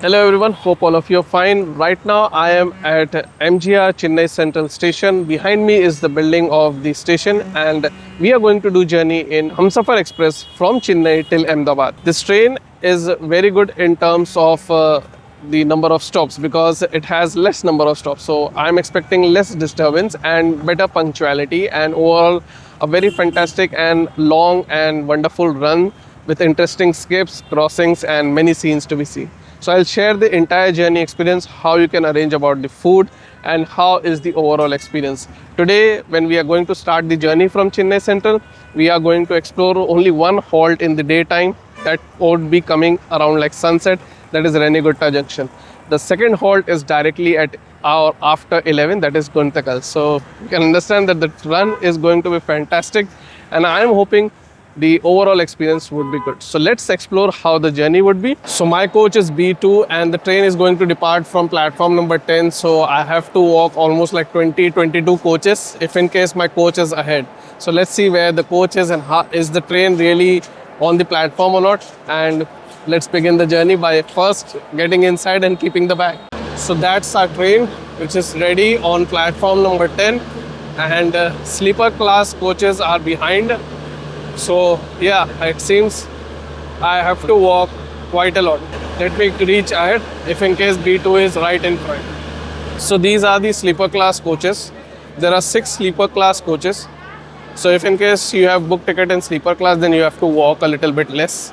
Hello everyone, hope all of you are fine. Right now I am at MGR Chennai Central Station. Behind me is the building of the station and we are going to do journey in Humsafar Express from Chennai till Ahmedabad. This train is very good in terms of the number of stops because it has less number of stops. So I'm expecting less disturbance and better punctuality and overall a very fantastic and long and wonderful run with interesting skips, crossings and many scenes to be seen. So I'll share the entire journey experience, how you can arrange about the food and how is the overall experience. Today, when we are going to start the journey from Chennai Central, we are going to explore only one halt in the daytime that would be coming around like sunset, that is Renigunta junction. The second halt is directly at our after 11, that is Guntakal. So you can understand that the run is going to be fantastic and I am hoping the overall experience would be good. So let's explore how the journey would be. So my coach is B2 and the train is going to depart from platform number 10. So I have to walk almost like 22 coaches if in case my coach is ahead. So let's see where the coach is and how is the train really on the platform or not. And let's begin the journey by first getting inside and keeping the bag. So that's our train which is ready on platform number 10 and sleeper class coaches are behind. So yeah, it seems I have to walk quite a lot. Let me reach ahead if in case B2 is right in front. So these are the sleeper class coaches. There are 6 sleeper class coaches. So if in case you have booked ticket in sleeper class, then you have to walk a little bit less.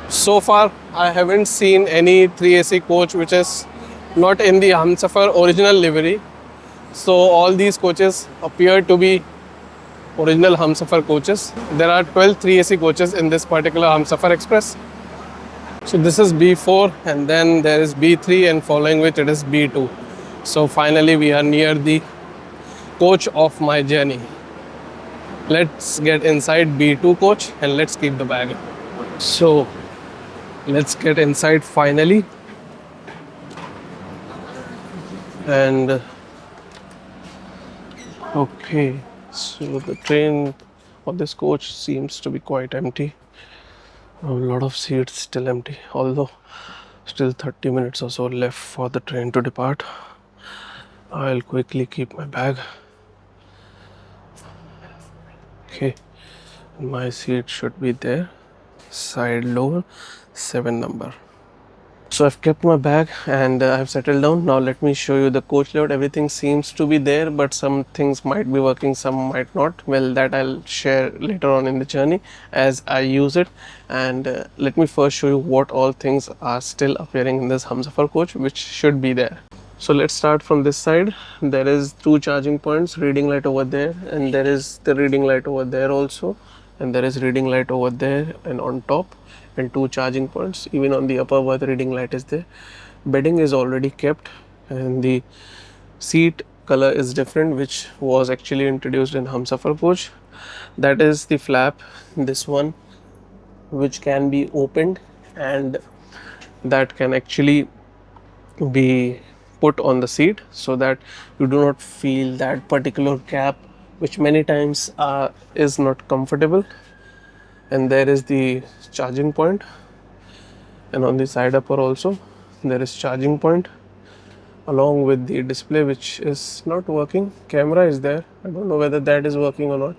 So far, I haven't seen any 3AC coach which is not in the Humsafar original livery. So all these coaches appear to be original Humsafar coaches. There are 12 3AC coaches in this particular Humsafar Express. So this is B4 and then there is B3 and following which it is B2. So finally we are near the coach of my journey. Let's get inside B2 coach and let's keep the bag. So let's get inside finally. And okay. So the train or this coach seems to be quite empty. A lot of seats still empty, although still 30 minutes or so left for the train to depart. I'll quickly keep my bag. Okay, my seat should be there, side lower, 7 number. So I've kept my bag and I've settled down. Now let me show you the coach layout. Everything seems to be there, but some things might be working, some might not. Well, that I'll share later on in the journey as I use it. And let me first show you what all things are still appearing in this Humsafar coach, which should be there. So let's start from this side. There is 2 charging points, reading light over there, and there is the reading light over there also. And there is reading light over there and on top, and 2 charging points. Even on the upper berth reading light is there. Bedding is already kept and the seat color is different, which was actually introduced in Humsafar coach. That is the flap, this one, which can be opened and that can actually be put on the seat so that you do not feel that particular gap, which many times is not comfortable. And there is the charging point, and on the side upper also there is charging point along with the display, which is not working. Camera is there, I don't know whether that is working or not.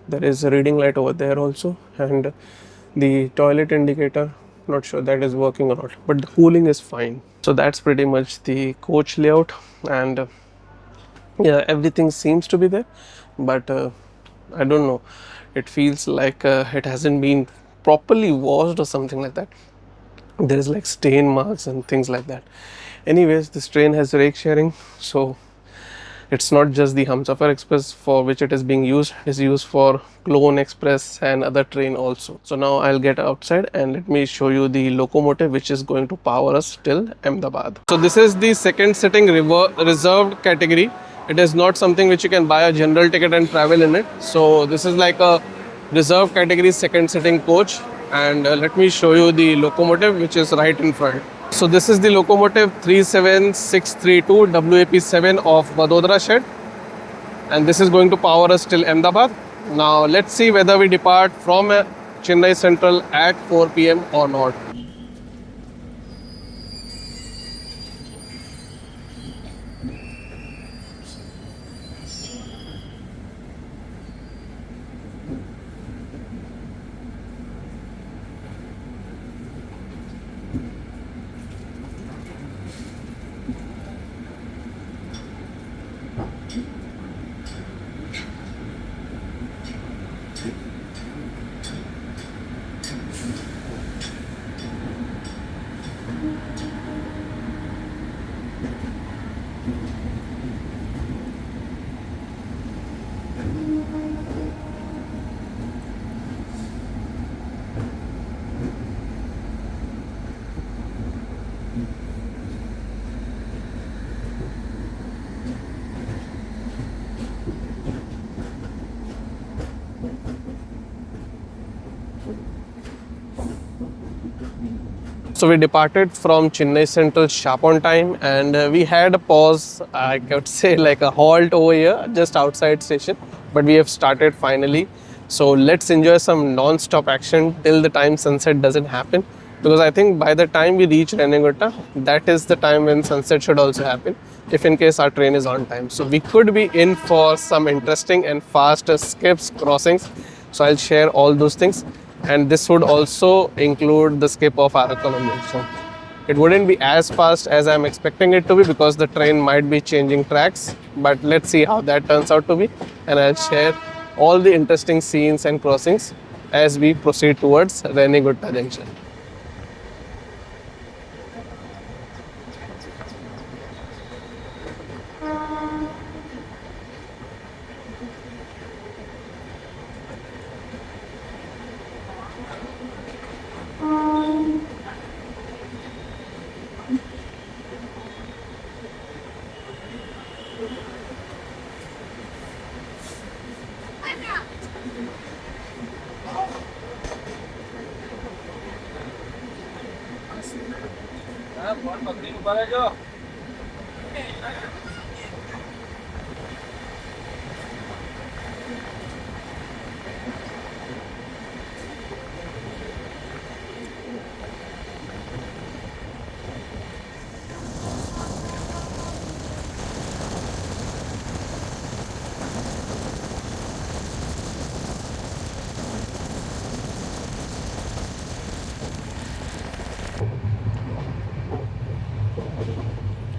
There is a reading light over there also, and the toilet indicator, not sure that is working or not, but the cooling is fine. So that's pretty much the coach layout, and yeah, everything seems to be there, but I don't know, it feels like it hasn't been properly washed or something like that. There is like stain marks and things like that. Anyways, this train has rake sharing, so it's not just the Humsafar Express for which it is being used. It is used for Clone Express and other train also. So now I'll get outside and let me show you the locomotive which is going to power us till Ahmedabad. So this is the second sitting reserved category. It is not something which you can buy a general ticket and travel in it. So this is like a reserved category second sitting coach, and let me show you the locomotive which is right in front. So this is the locomotive 37632 WAP7 of Vadodara Shed, and this is going to power us till Ahmedabad. Now let's see whether we depart from Chennai Central at 4 PM or not. So we departed from Chennai Central sharp on time, and we had a pause, I could say like a halt over here just outside station, but we have started finally. So let's enjoy some non-stop action till the time sunset doesn't happen, because I think by the time we reach Renigunta, that is the time when sunset should also happen, if in case our train is on time. So we could be in for some interesting and fast skips, crossings. So I'll share all those things, and this would also include the skip of Arakonam junction. It wouldn't be as fast as I'm expecting it to be, because the train might be changing tracks, but let's see how that turns out to be, and I'll share all the interesting scenes and crossings as we proceed towards Renigunta junction.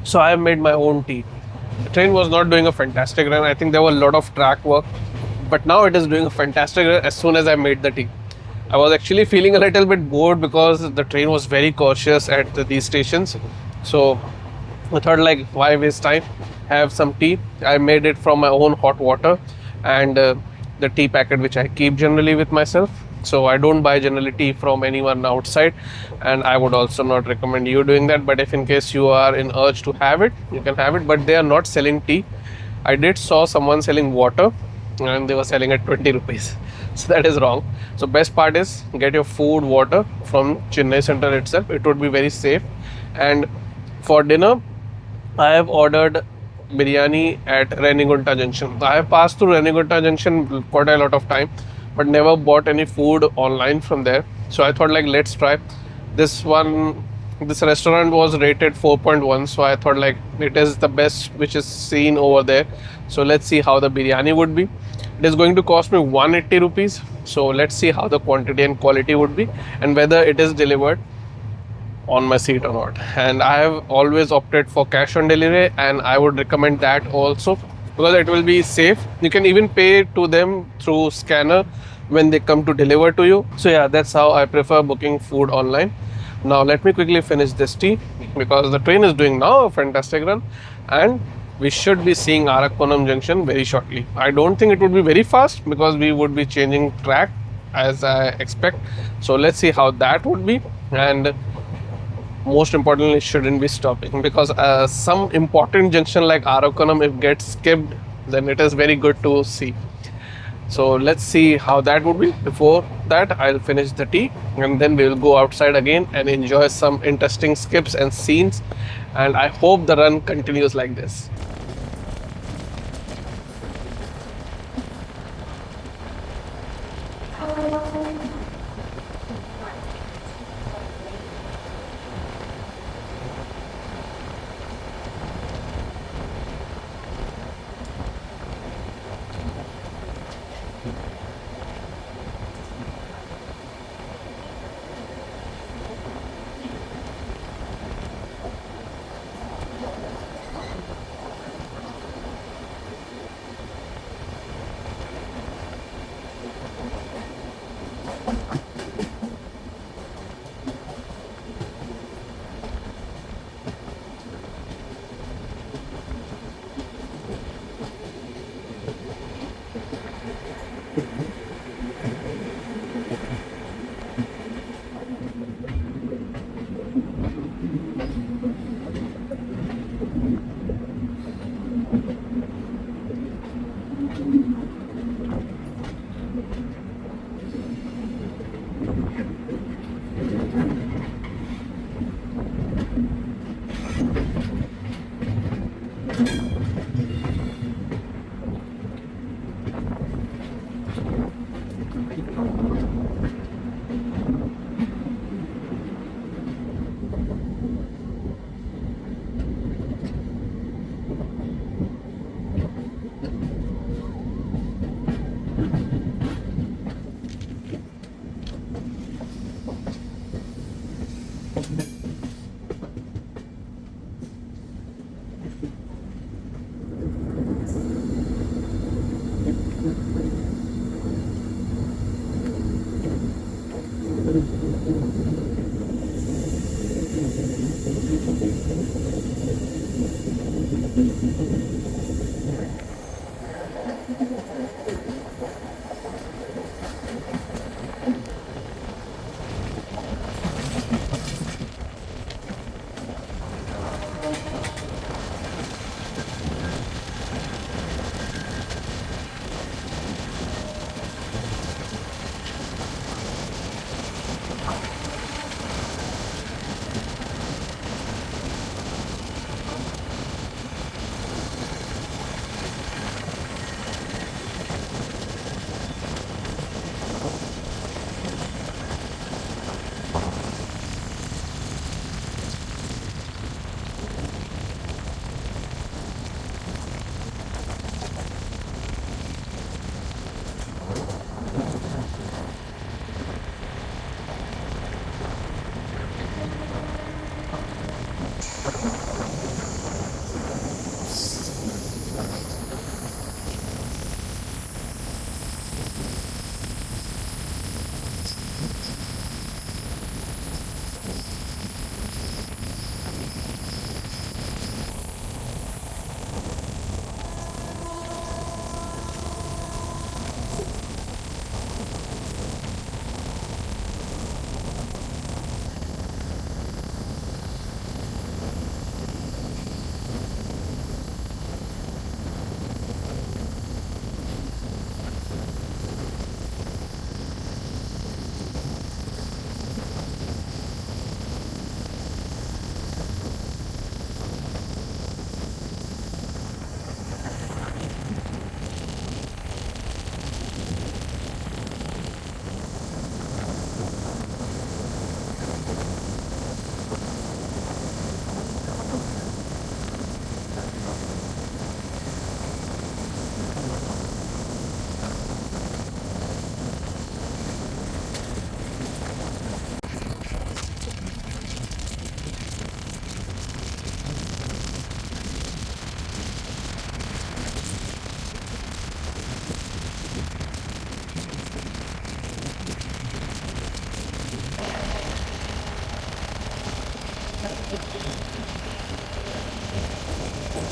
So I have made my own tea. The train was not doing a fantastic run. I think there were a lot of track work, but now it is doing a fantastic run as soon as I made the tea. I was actually feeling a little bit bored because the train was very cautious at these stations. So I thought, like, why waste time? Have some tea. I made it from my own hot water and the tea packet which I keep generally with myself. So I don't buy generally tea from anyone outside, and I would also not recommend you doing that. But if in case you are in urge to have it, you can have it. But they are not selling tea. I did saw someone selling water, and they were selling at 20 rupees. So that is wrong. So best part is get your food, water from Chennai Center itself. It would be very safe. And for dinner, I have ordered biryani at Renigunta Junction. I have passed through Renigunta Junction quite a lot of time, but never bought any food online from there. So I thought, like, let's try this one. This restaurant was rated 4.1, so I thought, like, it is the best which is seen over there. So let's see how the biryani would be. It is going to cost me 180 rupees. So let's see how the quantity and quality would be, and whether it is delivered on my seat or not. And I have always opted for cash on delivery, and I would recommend that also, because it will be safe. You can even pay to them through scanner when they come to deliver to you. So yeah, that's how I prefer booking food online. Now let me quickly finish this tea, because the train is doing now a fantastic run, and we should be seeing Arakonam junction very shortly. I don't think it would be very fast, because we would be changing track as I expect. So let's see how that would be, and most importantly, shouldn't be stopping, because some important junction like Arakonam, if gets skipped, then it is very good to see. So let's see how that would be. Before that, I'll finish the tea, and then we'll go outside again and enjoy some interesting skips and scenes, and I hope the run continues like this.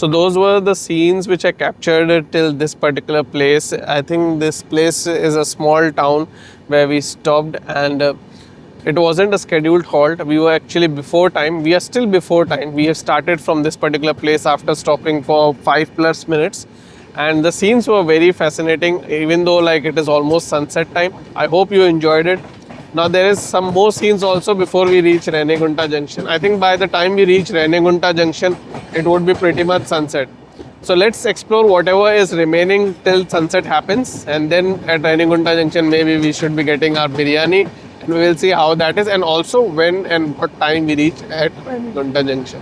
So those were the scenes which I captured till this particular place. I think this place is a small town where we stopped, and it wasn't a scheduled halt. We were actually before time. We are still before time. We have started from this particular place after stopping for 5+ minutes. And the scenes were very fascinating, even though like it is almost sunset time. I hope you enjoyed it. Now there is some more scenes also before we reach Renigunta junction. I think by the time we reach Renigunta junction, it would be pretty much sunset. So let's explore whatever is remaining till sunset happens, and then at Renigunta junction maybe we should be getting our biryani, and we will see how that is, and also when and what time we reach at Renigunta junction.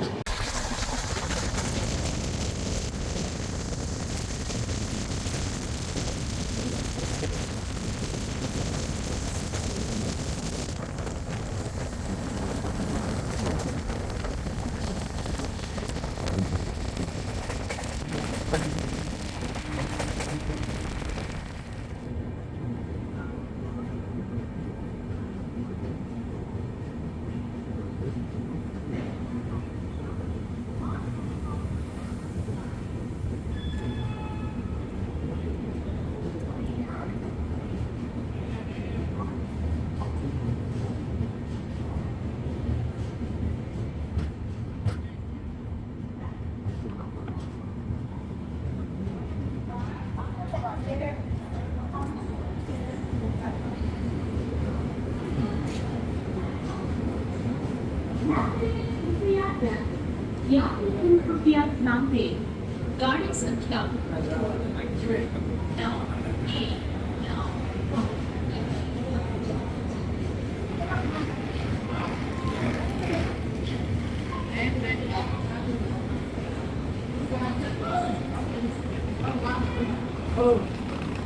कृपया नाम दे गाड़ी संख्या 9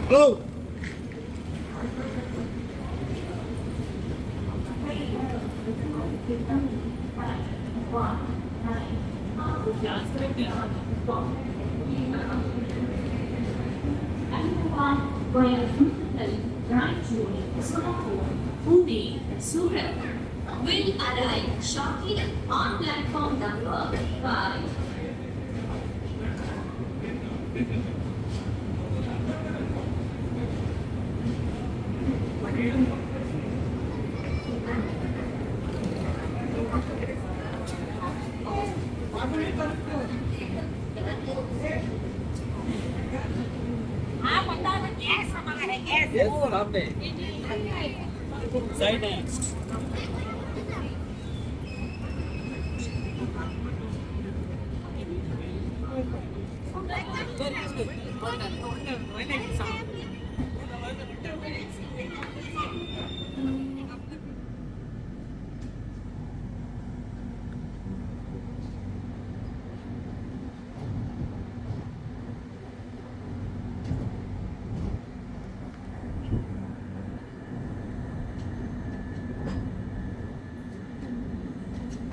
Hello. Solapur, Pune, Surat, will arrive shortly on platform number 5. Yes, सामने side है.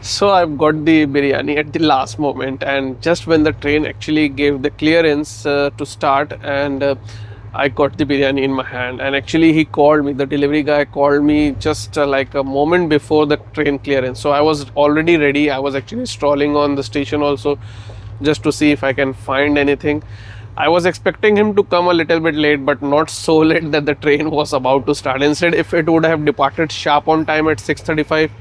So I've got the biryani at the last moment, and just when the train actually gave the clearance to start, and I got the biryani in my hand. And actually, he called me. The delivery guy called me just like a moment before the train clearance. So I was already ready. I was actually strolling on the station also, just to see if I can find anything. I was expecting him to come a little bit late, but not so late that the train was about to start. Instead, if it would have departed sharp on time at 6:35,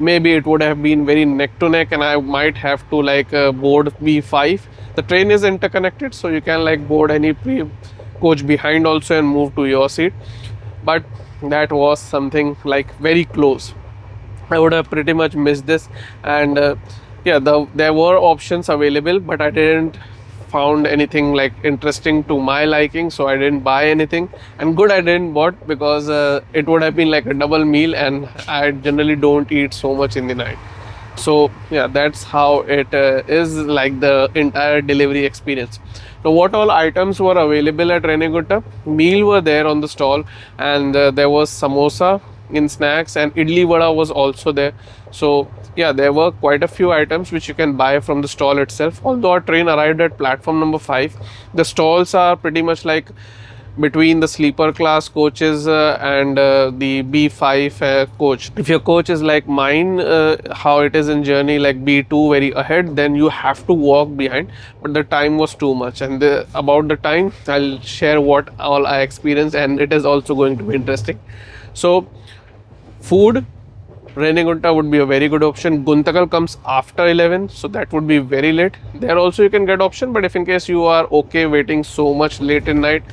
maybe it would have been very neck to neck, and I might have to like board B5. The train is interconnected, so you can like board any coach behind also and move to your seat. But that was something like very close. I would have pretty much missed this. And yeah, there were options available, but I didn't found anything like interesting to my liking, so I didn't buy anything. And good I didn't bought, because it would have been like a double meal, and I generally don't eat so much in the night. So yeah, that's how it is like the entire delivery experience. Now, what all items were available at Renigunta? Meal were there on the stall, and there was samosa in snacks, and idli vada was also there. So yeah, there were quite a few items which you can buy from the stall itself. Although our train arrived at platform number 5, the stalls are pretty much like between the sleeper class coaches and the B5 coach. If your coach is like mine, how it is in journey like B2 very ahead, then you have to walk behind. But the time was too much, and about the time I'll share what all I experienced, and it is also going to be interesting. So food, Renigunta would be a very good option. Guntakal comes after 11, so that would be very late. There also you can get option, but if in case you are okay waiting so much late in night,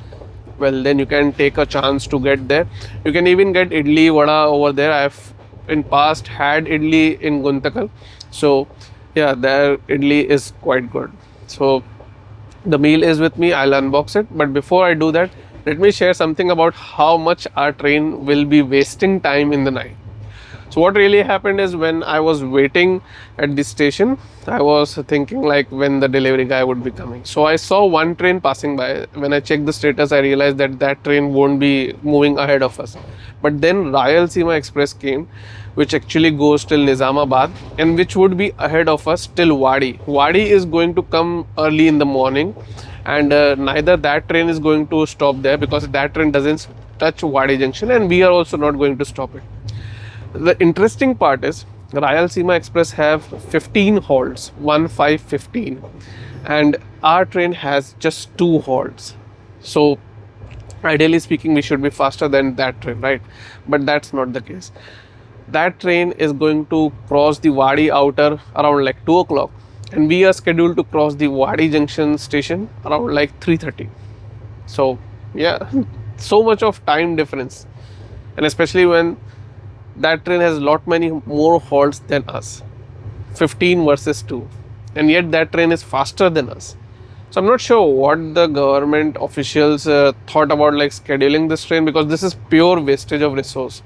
well, then you can take a chance to get there. You can even get idli vada over there. I've in past had idli in Guntakal, so yeah, their idli is quite good. So the meal is with me. I'll unbox it, but before I do that, let me share something about how much our train will be wasting time in the night. So what really happened is, when I was waiting at the station, I was thinking like when the delivery guy would be coming. So I saw one train passing by. When I checked the status, I realized that that train won't be moving ahead of us. But then Rayalaseema Express came, which actually goes till Nizamabad, and which would be ahead of us till Wadi. Wadi is going to come early in the morning, and neither that train is going to stop there, because that train doesn't touch Wadi junction, and we are also not going to stop it. The interesting part is, Rayalaseema Express have 15 halts, 15, and our train has just 2 halts. So ideally speaking, we should be faster than that train, right? But that's not the case. That train is going to cross the Wadi outer around like 2 o'clock, and we are scheduled to cross the Wadi junction station around like 3:30. So yeah, so much of time difference, and especially when that train has lot many more halts than us, 15 versus 2, and yet that train is faster than us. So I'm not sure what the government officials thought about like scheduling this train, because this is pure wastage of resource.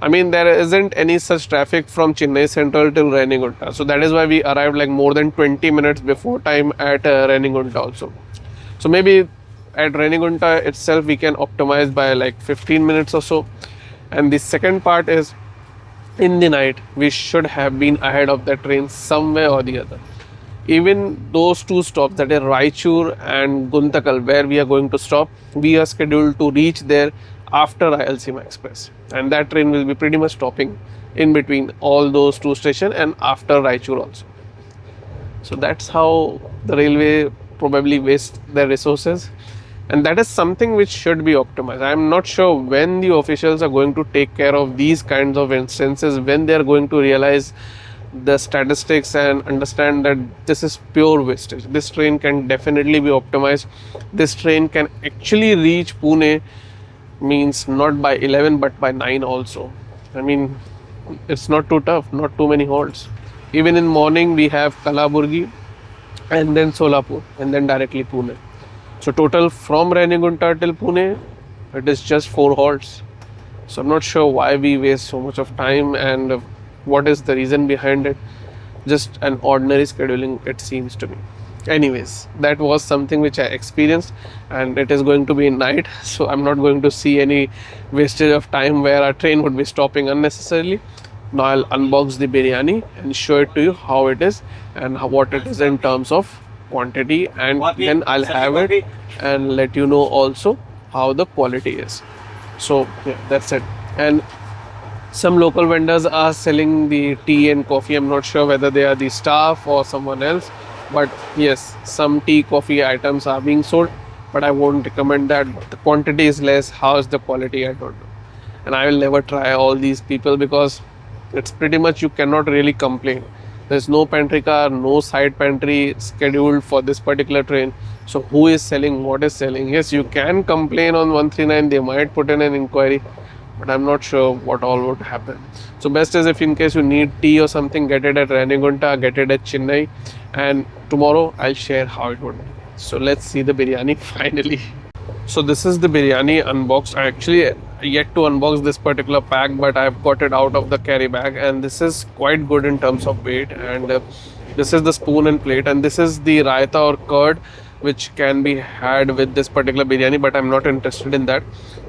I mean, there isn't any such traffic from Chennai Central till Renigunta, so that is why we arrived like more than 20 minutes before time at Renigunta also. So maybe at Renigunta itself we can optimize by like 15 minutes or so. And the second part is, in the night we should have been ahead of the train somewhere or the other. Even those 2 stops, that is Raichur and Guntakal, where we are going to stop, we are scheduled to reach there after Rayalaseema Express, and that train will be pretty much stopping in between all those two stations and after Raichur also. So that's how the railway probably wastes their resources, and that is something which should be optimized. I'm not sure when the officials are going to take care of these kinds of instances, when they are going to realize the statistics and understand that this is pure wastage. This train can definitely be optimized. This train can actually reach Pune, means not by 11 but by 9 also. I mean, it's not too tough, not too many halts. Even in morning we have Kalaburgi and then Solapur and then directly Pune. So total from Renigunta till Pune, it is just 4 halts. So I'm not sure why we waste so much of time and what is the reason behind it. Just an ordinary scheduling, it seems to me. Anyways, that was something which I experienced, and it is going to be night, so I'm not going to see any wastage of time where our train would be stopping unnecessarily. Now I'll unbox the biryani and show it to you how it is and what it is in terms of quantity, and then I'll have it and let you know also how the quality is. So yeah, that's it. And some local vendors are selling the tea and coffee. I'm not sure whether they are the staff or someone else, but yes, some tea coffee items are being sold, but I won't recommend that. The quantity is less. How is the quality? I don't know. And I will never try all these people because it's pretty much you cannot really complain. There's no pantry car, no side pantry scheduled for this particular train. So who is selling, what is selling? Yes, you can complain on 139. They might put in an inquiry, but I'm not sure what all would happen. So best is, if in case you need tea or something, get it at Renigunta, get it at Chennai, and tomorrow I'll share how it would be. So let's see the biryani finally. So this is the biryani unboxed. I actually yet to unbox this particular pack, but I've got it out of the carry bag, and this is quite good in terms of weight. And this is the spoon and plate, and this is the raita or curd which can be had with this particular biryani, but I'm not interested in that.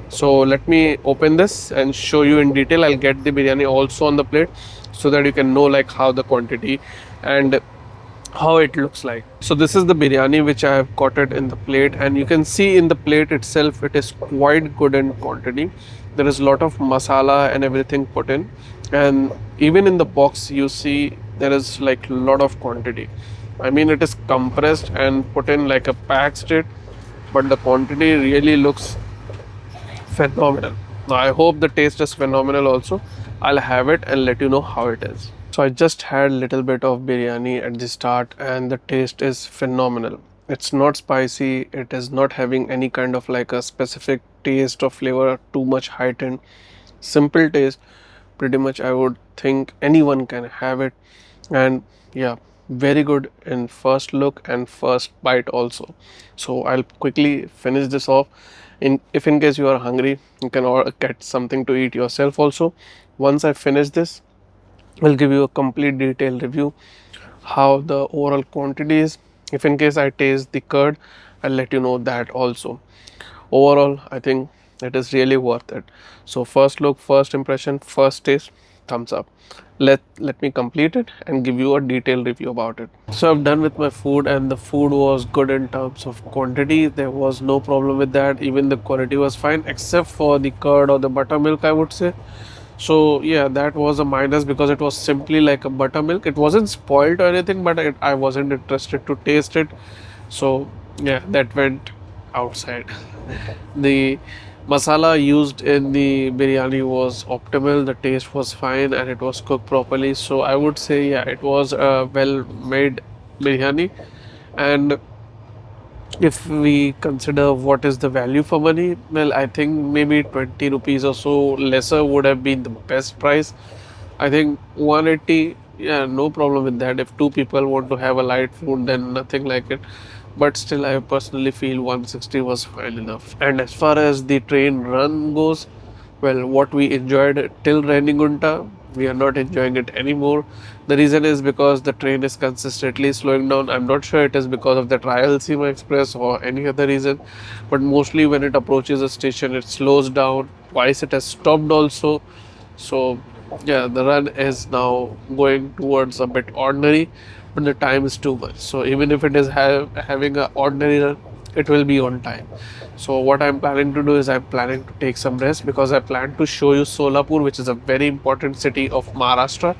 So let me open this and show you in detail. I'll get the biryani also on the plate so that you can know like how the quantity and how it looks like. So this is the biryani which I have got it in the plate, and you can see in the plate itself it is quite good in quantity. There is a lot of masala and everything put in, and even in the box you see there is like a lot of quantity. I mean, it is compressed and put in like a pack state, but the quantity really looks phenomenal. Now I hope the taste is phenomenal also. I'll have it and let you know how it is. So I just had little bit of biryani at the start, and the taste is phenomenal. It's not spicy, it is not having any kind of like a specific taste or flavor too much heightened. Simple taste, pretty much I would think anyone can have it. And yeah, very good in first look and first bite also. So I'll quickly finish this off. If in case you are hungry, you can get something to eat yourself also. Once I finish this, I'll give you a complete detailed review how the overall quantity is. If in case I taste the curd, I'll let you know that also. Overall, I think it is really worth it. So first look, first impression, first taste, thumbs up. Let me complete it and give you a detailed review about it. So I've done with my food, and the food was good in terms of quantity. There was no problem with that. Even the quality was fine, except for the curd or the buttermilk, I would say. So yeah, that was a minus because it was simply like a buttermilk. It wasn't spoiled or anything, but I wasn't interested to taste it. So yeah, that went outside. The masala used in the biryani was optimal. The taste was fine and it was cooked properly. So I would say yeah, it was a well made biryani. And if we consider what is the value for money, well, I think maybe 20 rupees or so lesser would have been the best price. I think 180, yeah, no problem with that. If two people want to have a light food, then nothing like it. But still, I personally feel 160 was fine enough. And as far as the train run goes, well, what we enjoyed till Renigunta, we are not enjoying it anymore. The reason is because the train is consistently slowing down. I'm not sure it is because of the Rayalaseema Express or any other reason, but mostly when it approaches a station, it slows down. Twice it has stopped also. So yeah, the run is now going towards a bit ordinary, but the time is too much. So even if it is having an ordinary run, it will be on time. So what I'm planning to do is I'm planning to take some rest, because I plan to show you Solapur, which is a very important city of Maharashtra.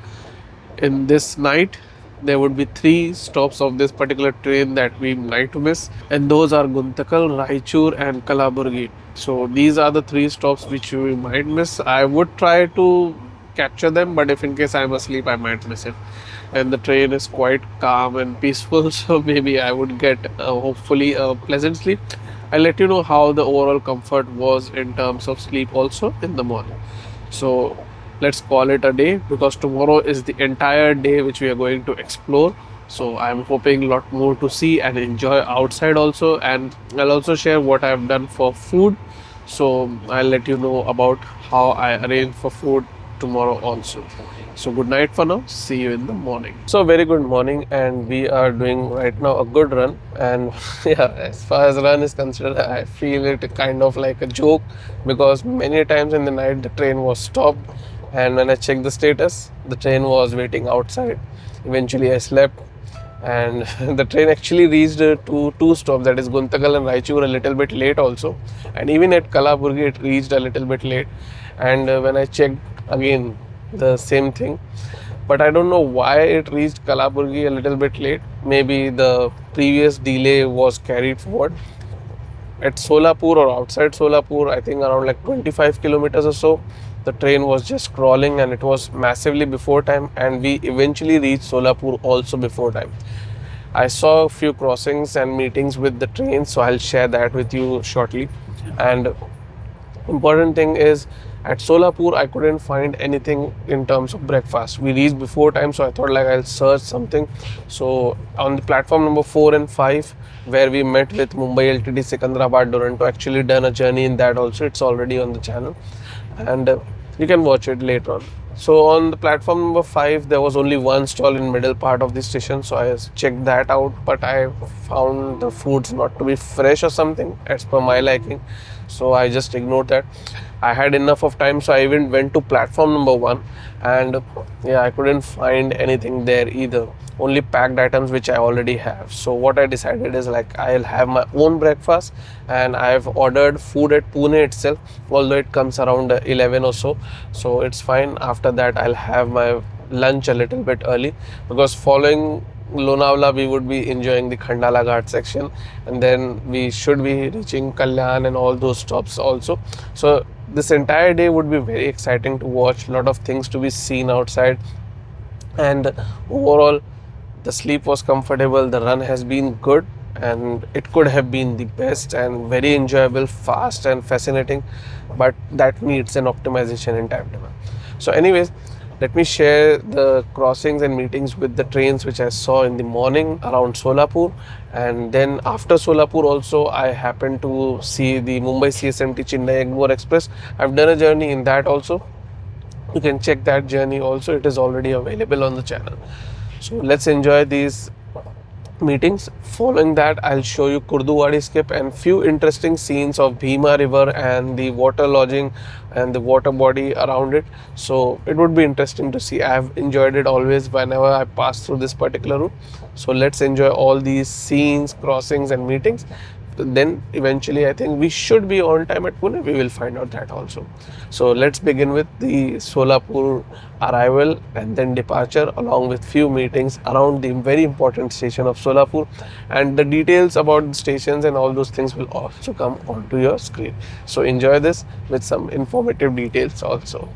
In this night, there would be 3 stops of this particular train that we might miss, and those are Guntakal, Raichur, and Kalaburgi. So these are the 3 stops which we might miss. I would try to capture them, but if in case I'm asleep, I might miss it. And the train is quite calm and peaceful, so maybe I would get hopefully a pleasant sleep. I'll let you know how the overall comfort was in terms of sleep also in the morning. So let's call it a day, because tomorrow is the entire day which we are going to explore. So I'm hoping a lot more to see and enjoy outside also, and I'll also share what I've done for food. So I'll let you know about how I arrange for food tomorrow also. So good night for now. See you in the morning. So very good morning, and we are doing right now a good run. And yeah, as far as run is concerned, I feel it kind of like a joke, because many times in the night the train was stopped, and when I checked the status, the train was waiting outside. Eventually I slept, and the train actually reached to 2 stops, that is Guntakal and Raichur, a little bit late also, and even at Kalaburgi it reached a little bit late. And when I checked again, the same thing, but I don't know why it reached Kalaburgi a little bit late. Maybe the previous delay was carried forward. At Solapur or outside Solapur, I think around like 25 kilometers or so, the train was just crawling, and it was massively before time, and we eventually reached Solapur also before time. I saw a few crossings and meetings with the train, so I'll share that with you shortly. And important thing is, at Solapur I couldn't find anything in terms of breakfast. We reached before time, so I thought like I'll search something. So on the platform number 4 and 5, where we met with Mumbai LTD Secunderabad Duronto, actually done a journey in that also. It's already on the channel, and you can watch it later on. So on the platform number 5, there was only one stall in middle part of the station, so I checked that out, but I found the foods not to be fresh or something as per my liking, so I just ignored that. I had enough of time, so I even went to platform number 1, and yeah, I couldn't find anything there either, only packed items which I already have. So what I decided is like I'll have my own breakfast, and I've ordered food at Pune itself, although it comes around 11 or so, so it's fine. After that I'll have my lunch a little bit early, because following Lonavala we would be enjoying the Khandala Ghat section, and then we should be reaching Kalyan and all those stops also. So this entire day would be very exciting to watch, lot of things to be seen outside, and overall the sleep was comfortable, the run has been good, and it could have been the best and very enjoyable, fast and fascinating, but that needs an optimization in timetable. So anyways, let me share the crossings and meetings with the trains which I saw in the morning around Solapur. And then after Solapur also, I happened to see the Mumbai CSMT Chennai Ahmedabad Express. I've done a journey in that also. You can check that journey also, it is already available on the channel. So let's enjoy these meetings. Following that, I'll show you Kurduwadi skip and few interesting scenes of Bhima river and the water lodging and the water body around it. So it would be interesting to see. I have enjoyed it always whenever I pass through this particular route. So let's enjoy all these scenes, crossings and meetings. Then eventually I think we should be on time at Pune. We will find out that also. So let's begin with the Solapur arrival and then departure, along with few meetings around the very important station of Solapur, and the details about the stations and all those things will also come onto your screen. So enjoy this with some informative details also.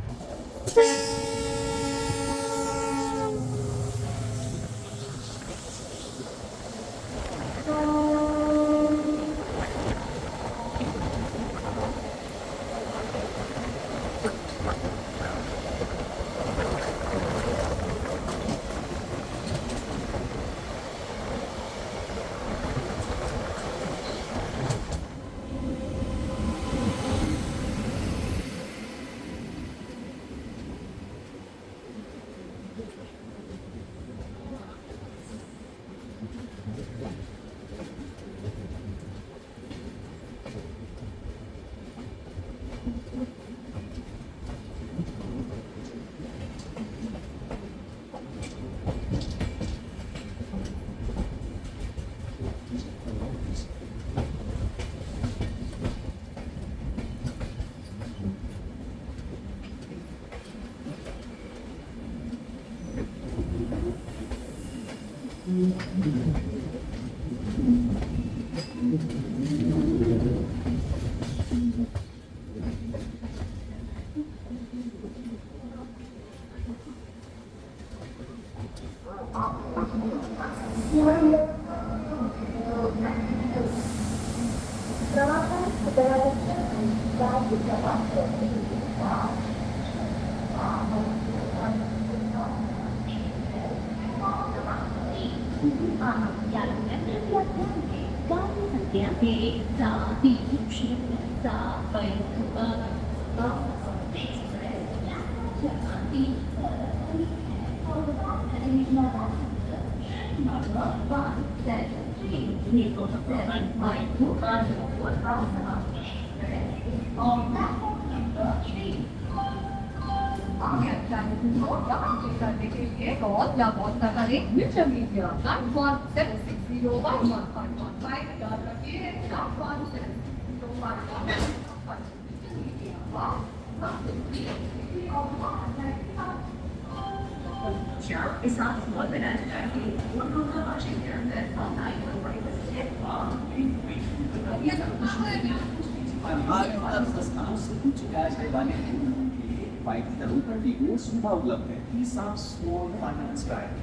सुविधा उपलब्ध है कि सब small finance bank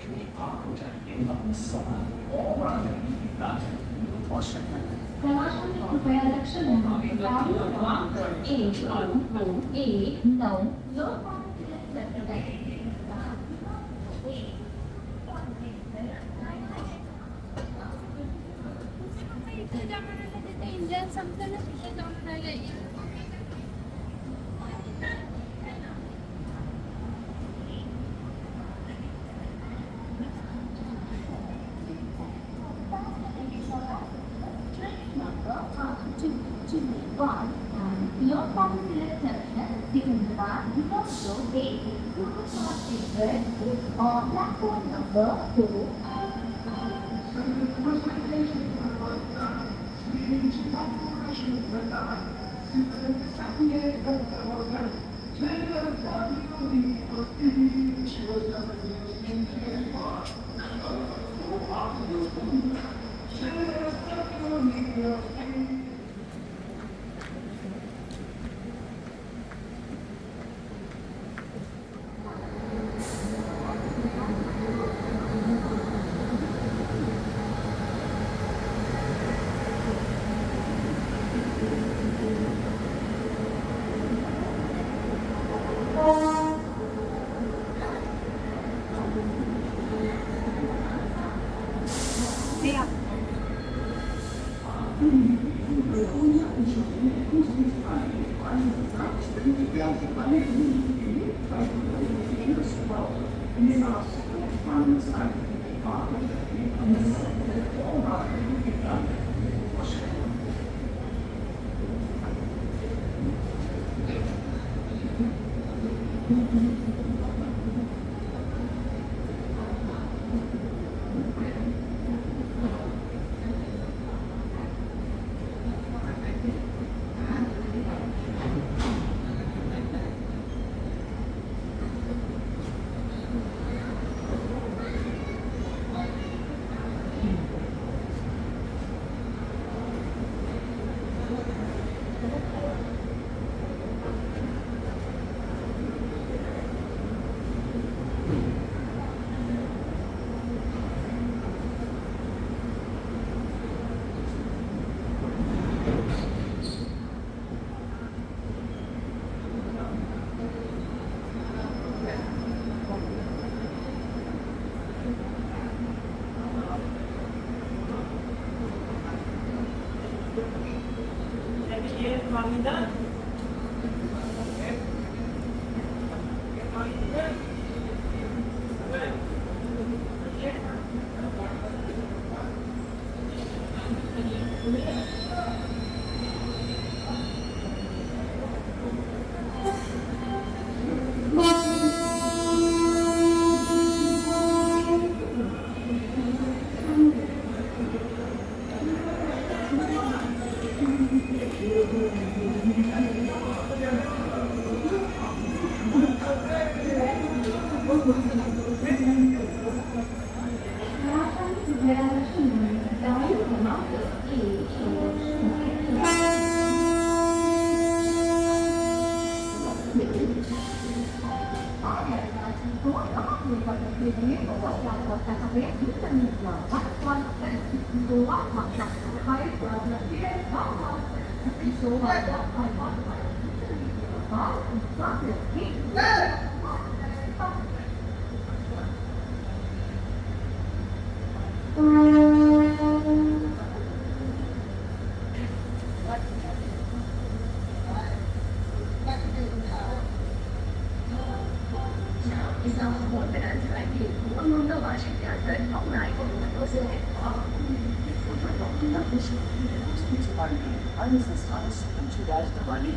Alles ist alles und Raजधानी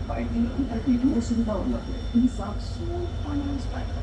banking की वो सुविधा उपलब्ध है इन सब small finance bank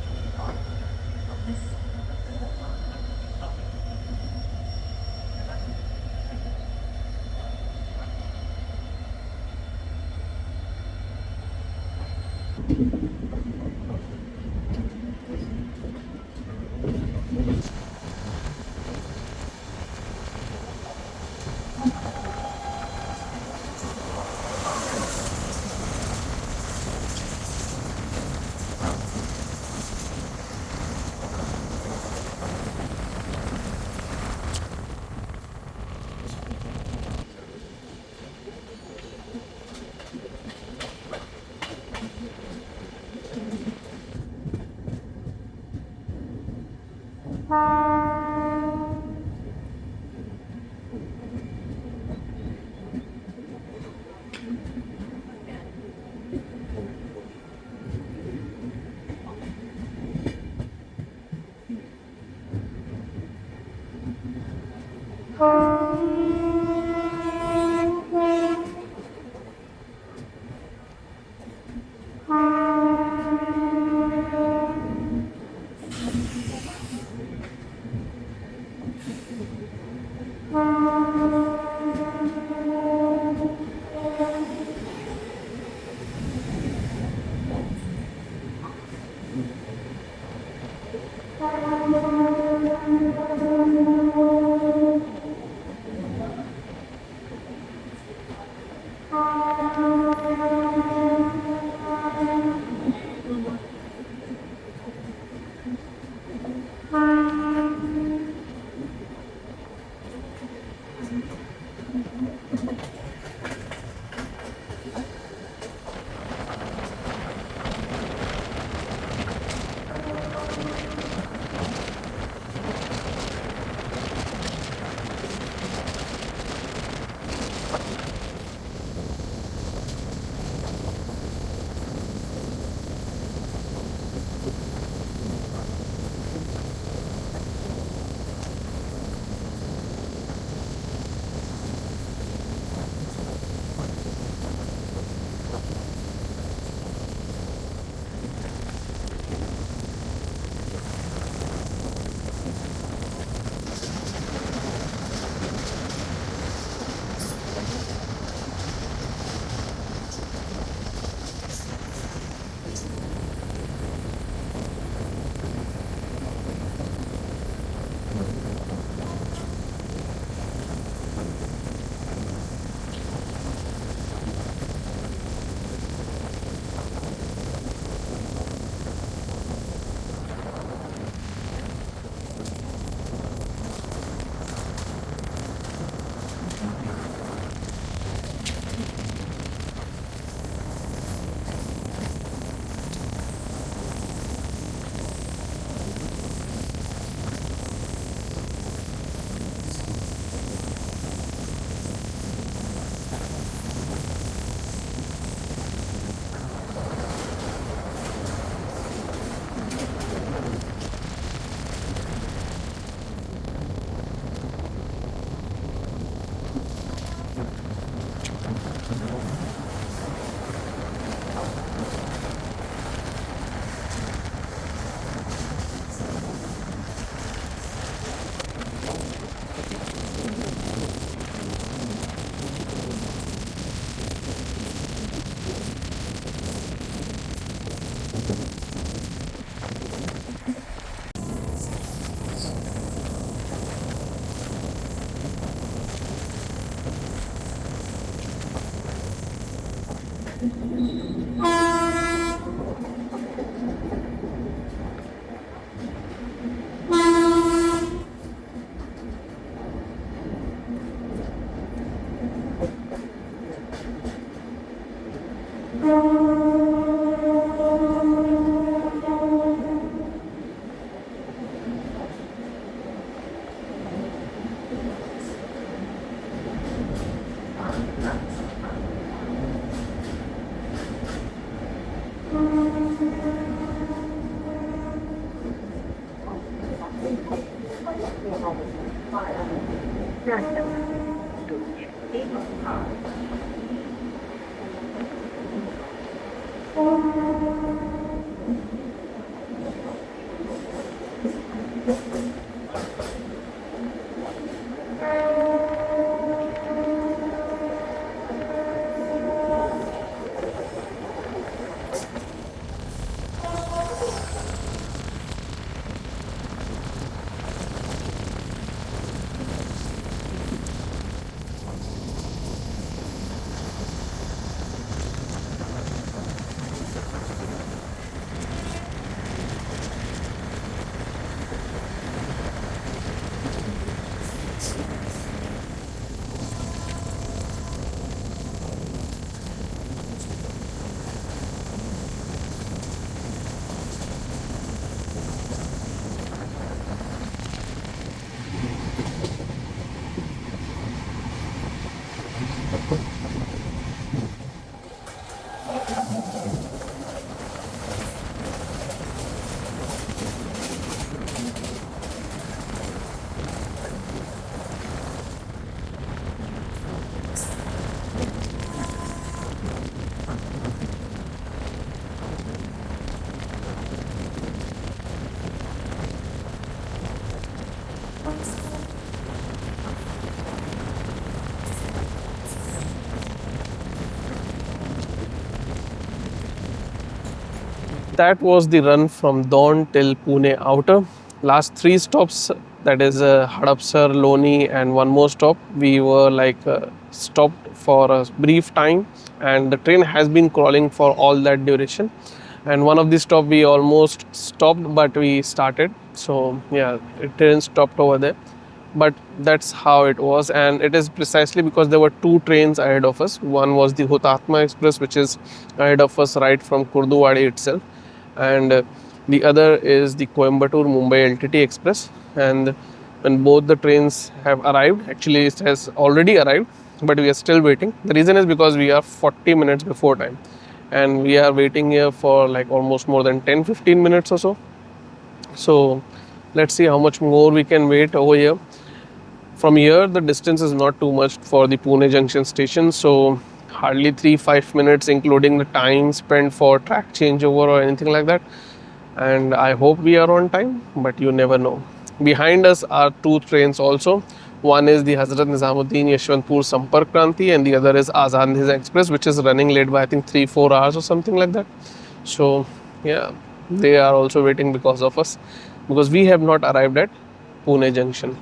That was the run from Dawn till Pune outer. Last three stops, that is Hadapsar, Loni, and one more stop. We were stopped for a brief time, and the train has been crawling for all that duration. And one of the stop we almost stopped, but we started. So yeah, it didn't stopped over there. But that's how it was, and it is precisely because there were two trains ahead of us. One was the Hutatma Express, which is ahead of us right from Kurduvadi itself, and the other is the Coimbatore Mumbai LTT Express. And when both the trains have arrived, actually it has already arrived, but we are still waiting. The reason is because we are 40 minutes before time, and we are waiting here for like almost more than 10-15 minutes or so. So let's see how much more we can wait over here. From here, the distance is not too much for the Pune Junction station, so hardly 3-5 minutes, including the time spent for track changeover or anything like that. And I hope we are on time, but you never know. Behind us are two trains also. One is the Hazrat Nizamuddin Yashwantpur Sampark Kranti, and the other is Azad Hind Express, which is running late by I think 3-4 hours or something like that. So yeah, they are also waiting because of us, because we have not arrived at Pune Junction.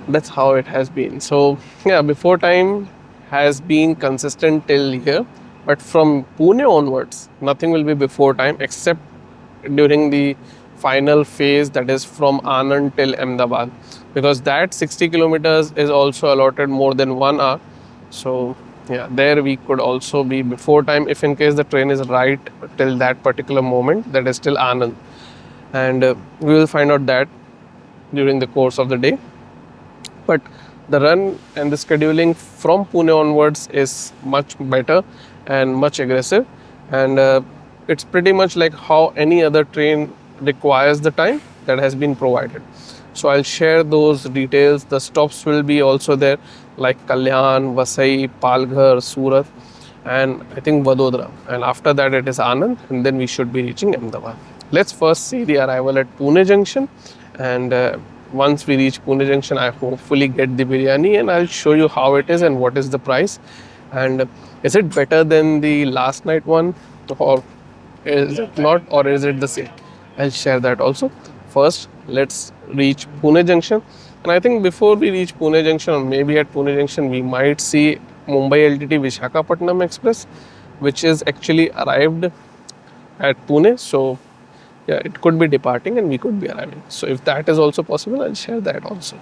That's how it has been. So yeah, before time has been consistent till here, but from Pune onwards nothing will be before time except during the final phase, that is from Anand till Ahmedabad, because that 60 kilometers is also allotted more than 1 hour. So yeah, there we could also be before time if in case the train is right till that particular moment, that is till Anand. And we will find out that during the course of the day. But the run and the scheduling from Pune onwards is much better and much aggressive, and it's pretty much like how any other train requires the time that has been provided. So I'll share those details. The stops will be also there, like Kalyan, Vasai, Palghar, Surat, and I think Vadodara. And after that it is Anand, and then we should be reaching Ahmedabad. Let's first see the arrival at Pune Junction, and once we reach Pune Junction, I hopefully get the biryani, and I'll show you how it is and what is the price, and is it better than the last night one, or is it not, or is it the same? I'll share that also. First, let's reach Pune Junction, and I think before we reach Pune Junction, or maybe at Pune Junction, we might see Mumbai LTT Vishakhapatnam Express, which is actually arrived at Pune. So yeah, it could be departing and we could be arriving. So if that is also possible, I'll share that also.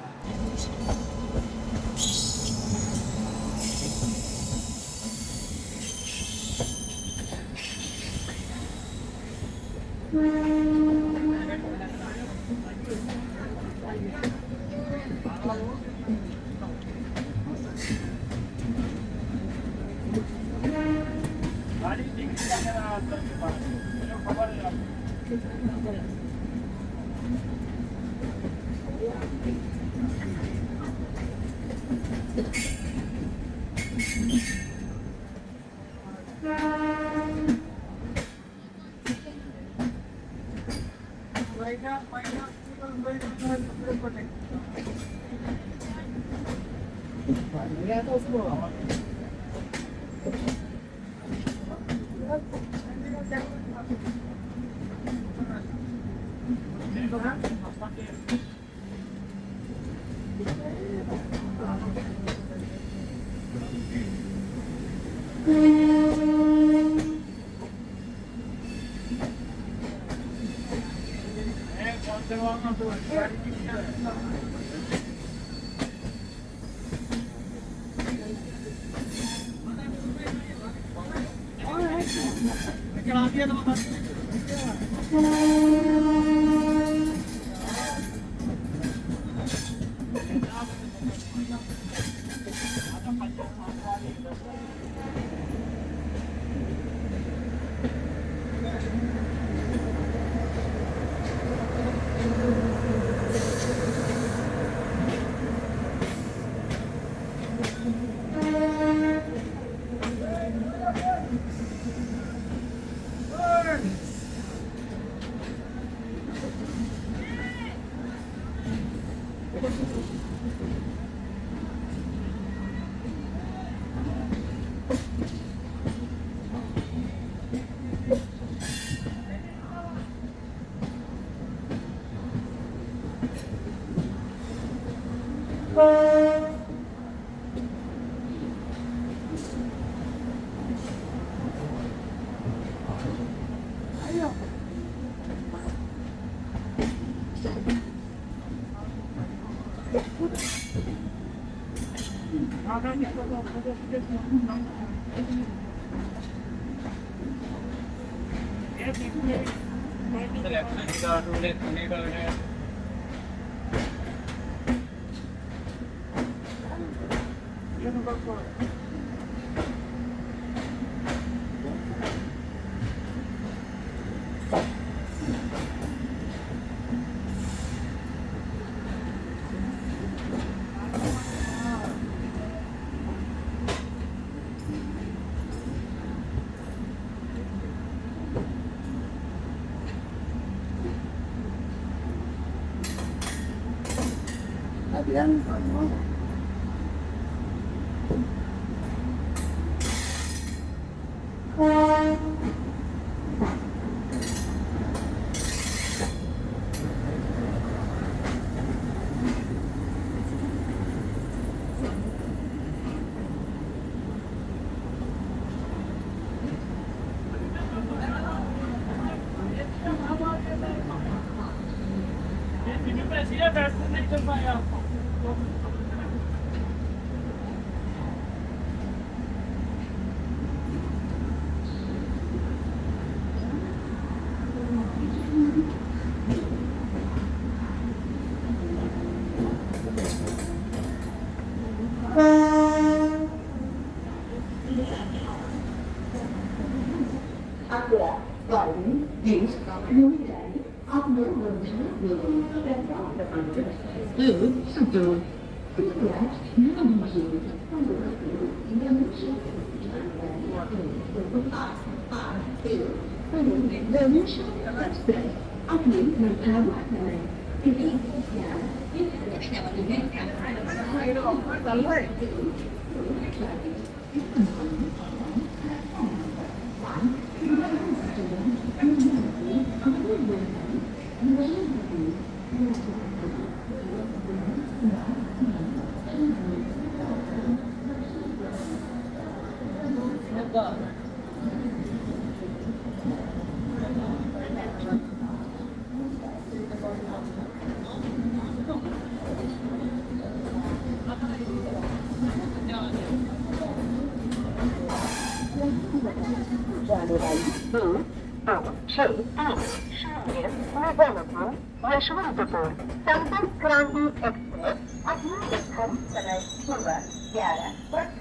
Yeshwantpur Sampark Kranti express अपना platform समय सुबह 11:5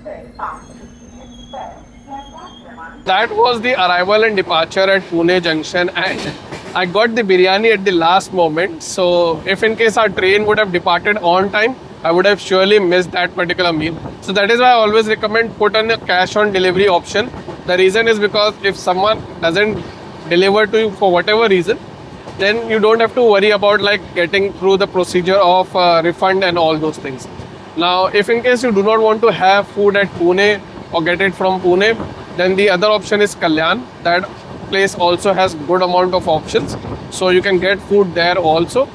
That was the arrival and departure at Pune junction, and I got the biryani at the last moment. So if in case our train would have departed on time, I would have surely missed that particular meal. So that is why I always recommend put on a cash on delivery option. The reason is because if someone doesn't deliver to you for whatever reason, then you don't have to worry about like getting through the procedure of refund and all those things. Now, if in case you do not want to have food at Pune or get it from Pune, then the other option is Kalyan. That place also has good amount of options, so you can get food there also.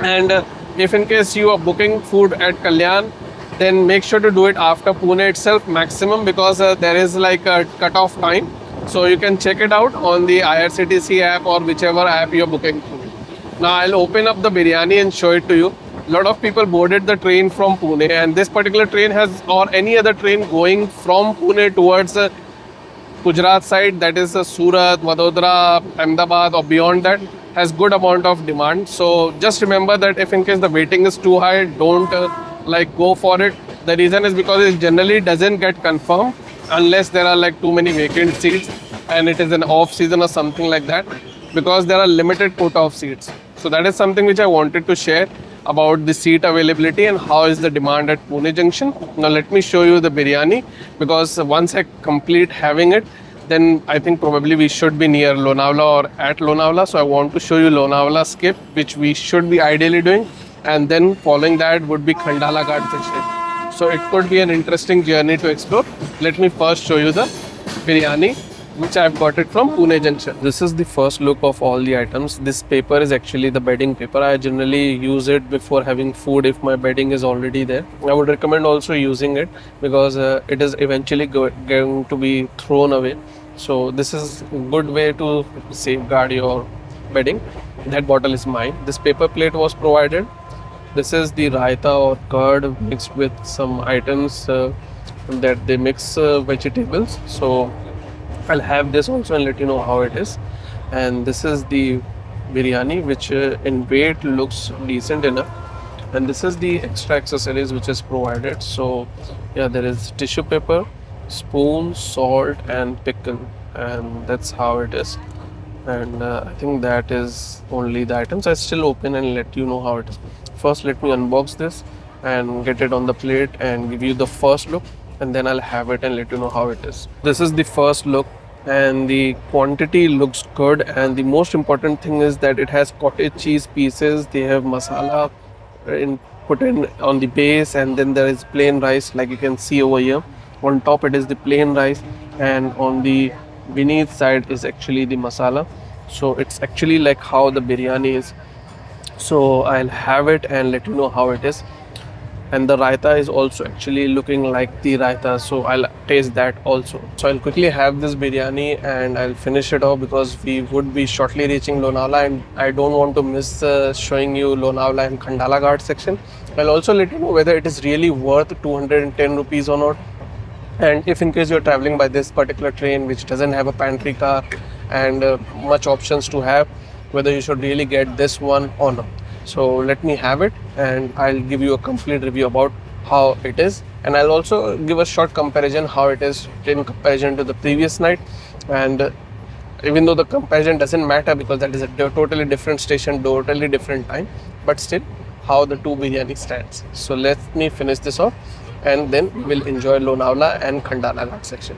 And if in case you are booking food at Kalyan, then make sure to do it after Pune itself maximum, because there is like a cut-off time. So you can check it out on the IRCTC app or whichever app you're booking through. Now I'll open up the biryani and show it to you. A lot of people boarded the train from Pune, and this particular train has, or any other train going from Pune towards Gujarat side, that is Surat, Vadodara, Ahmedabad or beyond that, has good amount of demand. So just remember that if in case the waiting is too high, don't like go for it. The reason is because it generally doesn't get confirmed unless there are like too many vacant seats and it is an off season or something like that, because there are limited quota of seats. So that is something which I wanted to share about the seat availability and how is the demand at Pune Junction. Now let me show you the biryani, because once I complete having it, then I think probably we should be near Lonavala or at Lonavala. So I want to show you Lonavala skip, which we should be ideally doing, and then following that would be Khandala Ghat section. So it could be an interesting journey to explore. Let me first show you the biryani, which I've got it from Pune Junction. This is the first look of all the items. This paper is actually the bedding paper. I generally use it before having food if my bedding is already there. I would recommend also using it because it is eventually going to be thrown away. So this is a good way to safeguard your bedding. That bottle is mine. This paper plate was provided. This is the raita or curd mixed with some items that they mix vegetables. So I'll have this also and let you know how it is. And this is the biryani, which in weight looks decent enough. And this is the extra accessories which is provided. So yeah, there is tissue paper, spoon, salt and pickle, and that's how it is. And I think that is only the items. I still open and let you know how it is. First let me unbox this and get it on the plate and give you the first look, and then I'll have it and let you know how it is. This is the first look, and the quantity looks good, and the most important thing is that it has cottage cheese pieces. They have masala put in on the base, and then there is plain rice like you can see over here. On top it is the plain rice, and on the beneath side is actually the masala. So it's actually like how the biryani is. So I'll have it and let you know how it is. And the raita is also actually looking like the raita, so I'll taste that also. So I'll quickly have this biryani and I'll finish it off, because we would be shortly reaching Lonavala and I don't want to miss showing you Lonavala and Khandala Ghat section. I'll also let you know whether it is really worth 210 rupees or not. And if in case you're traveling by this particular train which doesn't have a pantry car and much options to have, whether you should really get this one or not. So let me have it and I'll give you a complete review about how it is, and I'll also give a short comparison how it is in comparison to the previous night. And even though the comparison doesn't matter because that is a totally different station, totally different time, but still how the two biryani stands. So let me finish this off and then we'll enjoy Lonavala and Khandala Ghat section.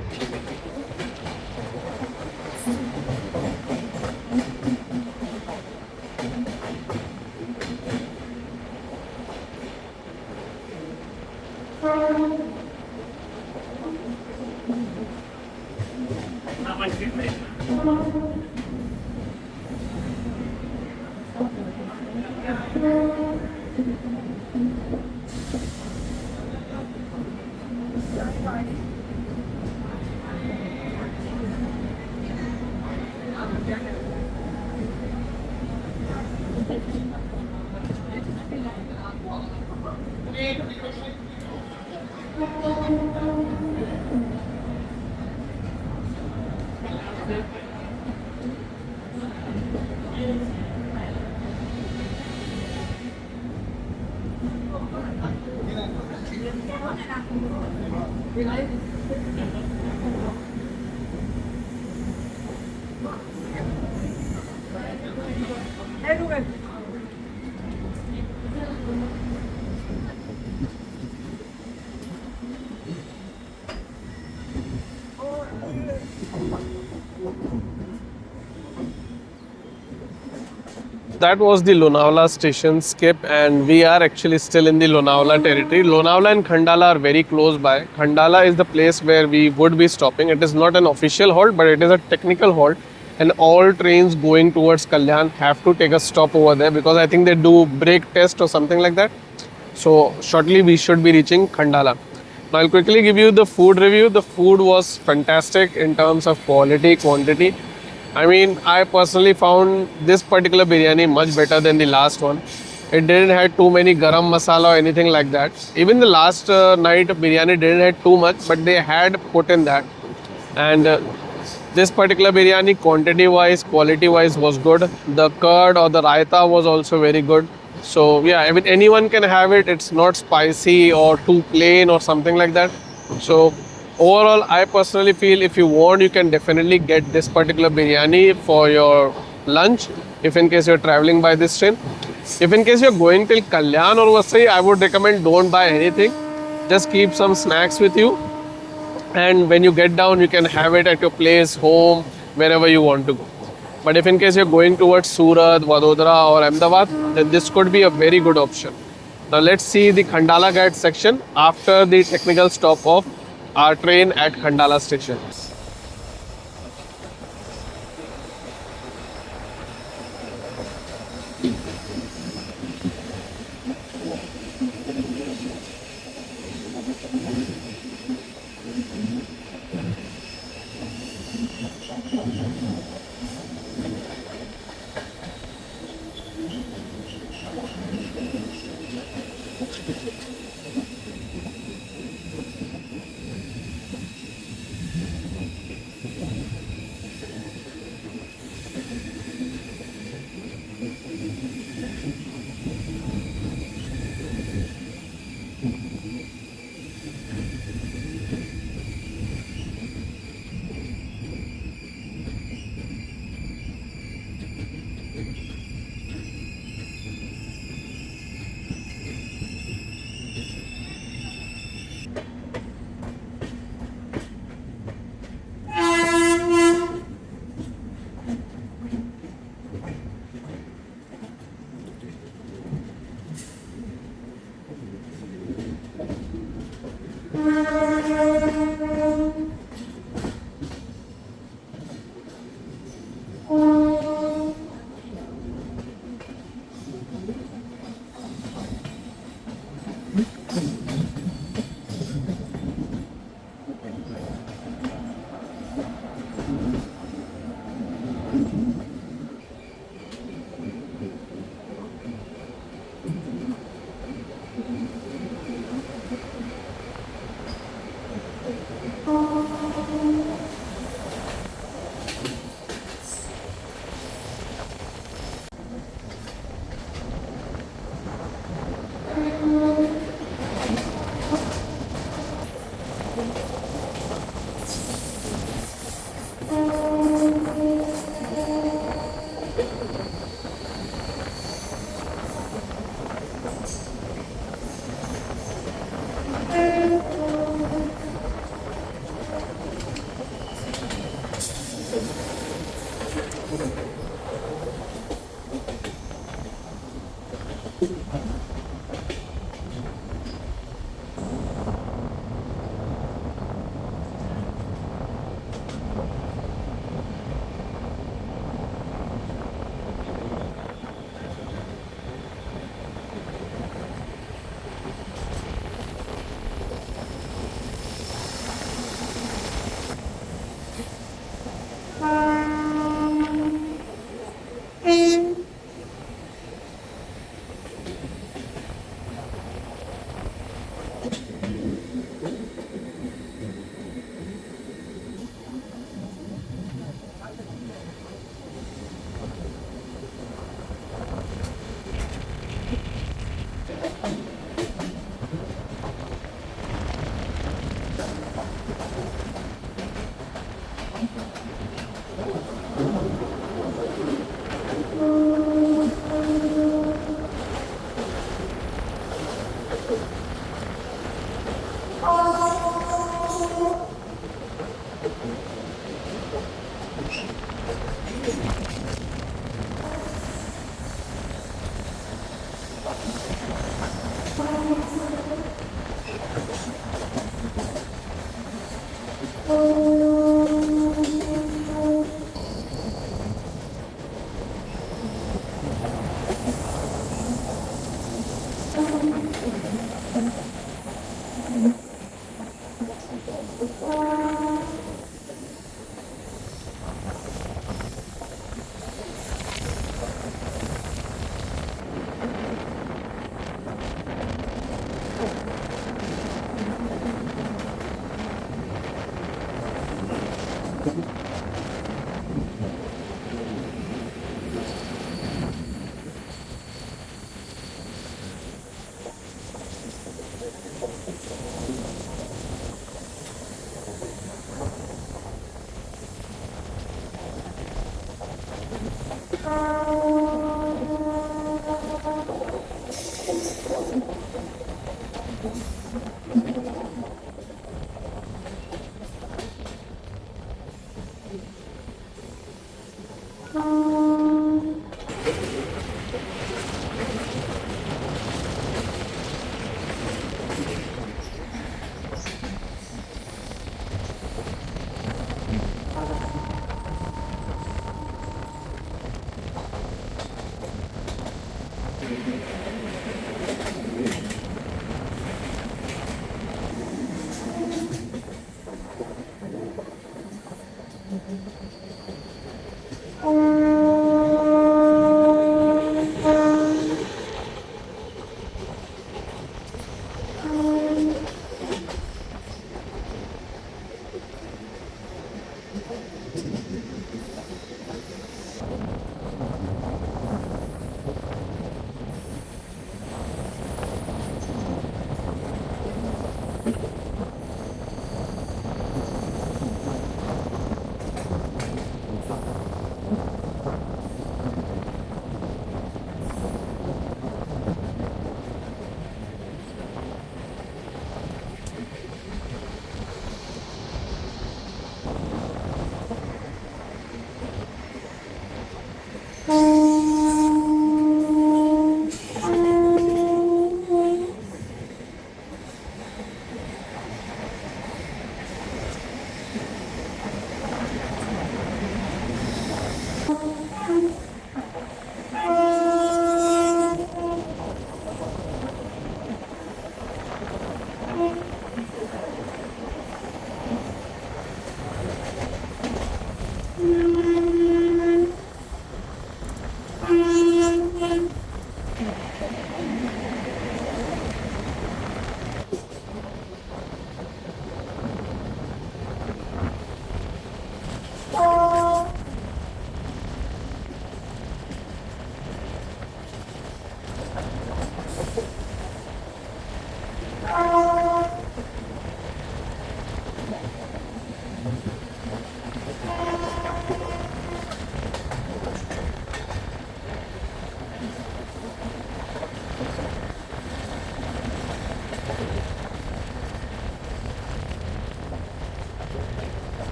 that was the Lonavala station skip, and we are actually still in the Lonavala territory. Lonavala and Khandala are very close by. Khandala is the place where we would be stopping. It is not an official halt, but it is a technical halt, and all trains going towards Kalyan have to take a stop over there because I think they do brake test or something like that. So shortly we should be reaching Khandala. Now I'll quickly give you the food review. The food was fantastic in terms of quality, quantity. I mean, I personally found this particular biryani much better than the last one. It didn't have too many garam masala or anything like that. Even the last night biryani didn't have too much, but they had put in that. And this particular biryani, quantity wise, quality wise, was good. The curd or the raita was also very good. So yeah, I mean anyone can have it. It's not spicy or too plain or something like that. So overall, I personally feel if you want, you can definitely get this particular biryani for your lunch. If in case you're traveling by this train, if in case you're going till Kalyan or Vasai, I would recommend don't buy anything. Just keep some snacks with you, and when you get down you can have it at your place, home, wherever you want to go. But if in case you're going towards Surat, Vadodara or Ahmedabad, then this could be a very good option. Now let's see the Khandala Ghat section after the technical stop of our train at Khandala station.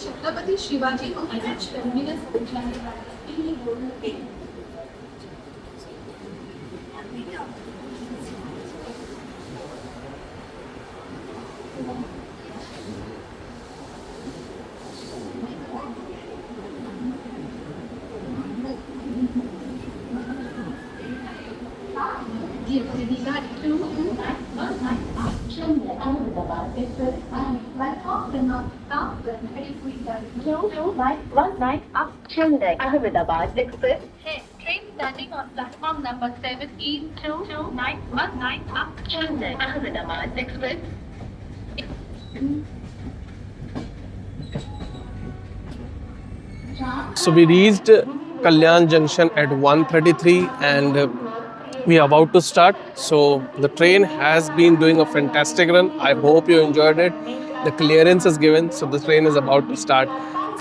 Chhatrapati Shivaji Maharaj terminus Chennai Ahmedabad Express and platform number 219 up Chennai Ahmedabad Express. Train standing on platform number 7 E2919 up Chennai Ahmedabad Express. So we reached Kalyan junction at 1:33 and we are about to start. So the train has been doing a fantastic run. I hope you enjoyed it. The clearance is given, so the train is about to start.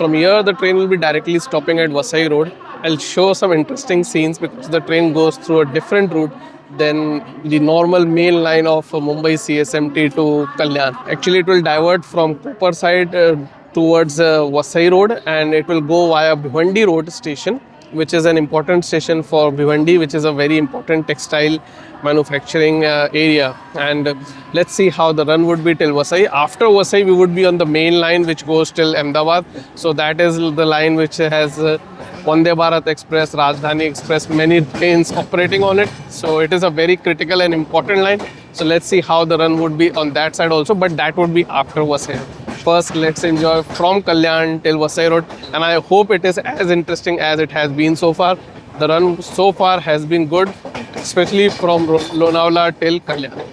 From here, the train will be directly stopping at Vasai Road. I'll show some interesting scenes because the train goes through a different route than the normal main line of Mumbai CSMT to Kalyan. Actually, it will divert from Cooper side towards Vasai Road and it will go via Bhiwandi Road station, which is an important station for Bhiwandi, which is a very important textile manufacturing area. And let's see how the run would be till Vasai. After Vasai, we would be on the main line, which goes till Ahmedabad. So that is the line which has Vande Bharat Express, Rajdhani Express, many trains operating on it. So it is a very critical and important line. So let's see how the run would be on that side also, but that would be after Vasai. First, let's enjoy from Kalyan till Vasai Road, and I hope it is as interesting as it has been so far. The run so far has been good, especially from Lonavala till Kalyan.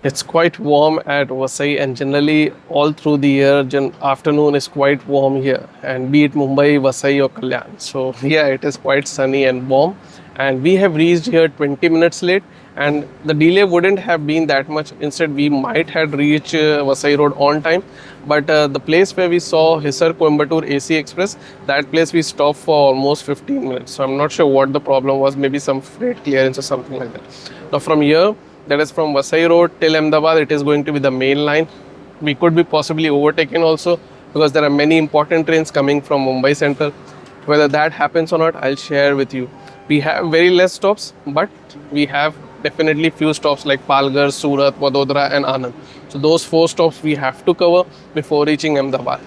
It's quite warm at Vasai, and generally all through the year, afternoon is quite warm here. And be it Mumbai, Vasai, or Kalyan. So yeah, it is quite sunny and warm. And we have reached here 20 minutes late, and the delay wouldn't have been that much. Instead, we might have reached Vasai Road on time. But the place where we saw Hisar Coimbatore AC Express, that place we stopped for almost 15 minutes. So I'm not sure what the problem was. Maybe some freight clearance or something like that. Now from here, that is from Vasai Road till Ahmedabad, it is going to be the main line. We could be possibly overtaken also, because there are many important trains coming from Mumbai Central. Whether that happens or not, I'll share with you. We have very less stops, but we have definitely few stops like Palghar, Surat, Vadodara and Anand. So those 4 stops we have to cover before reaching Ahmedabad.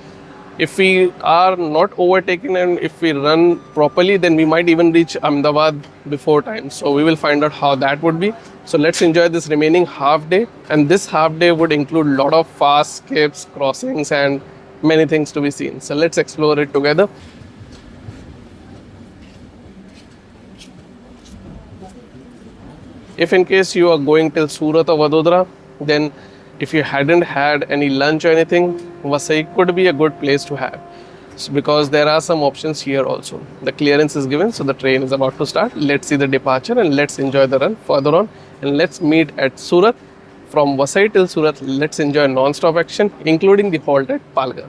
If we are not overtaken and if we run properly, then we might even reach Ahmedabad before time. So we will find out how that would be. So let's enjoy this remaining half day. And this half day would include a lot of fast skips, crossings and many things to be seen. So let's explore it together. If in case you are going till Surat or Vadodara, then if you hadn't had any lunch or anything, Vasai could be a good place to have. Because there are some options here also. The clearance is given, so the train is about to start. Let's see the departure and let's enjoy the run further on. And let's meet at Surat. From Vasai till Surat, let's enjoy non-stop action, including the halt at Palghar.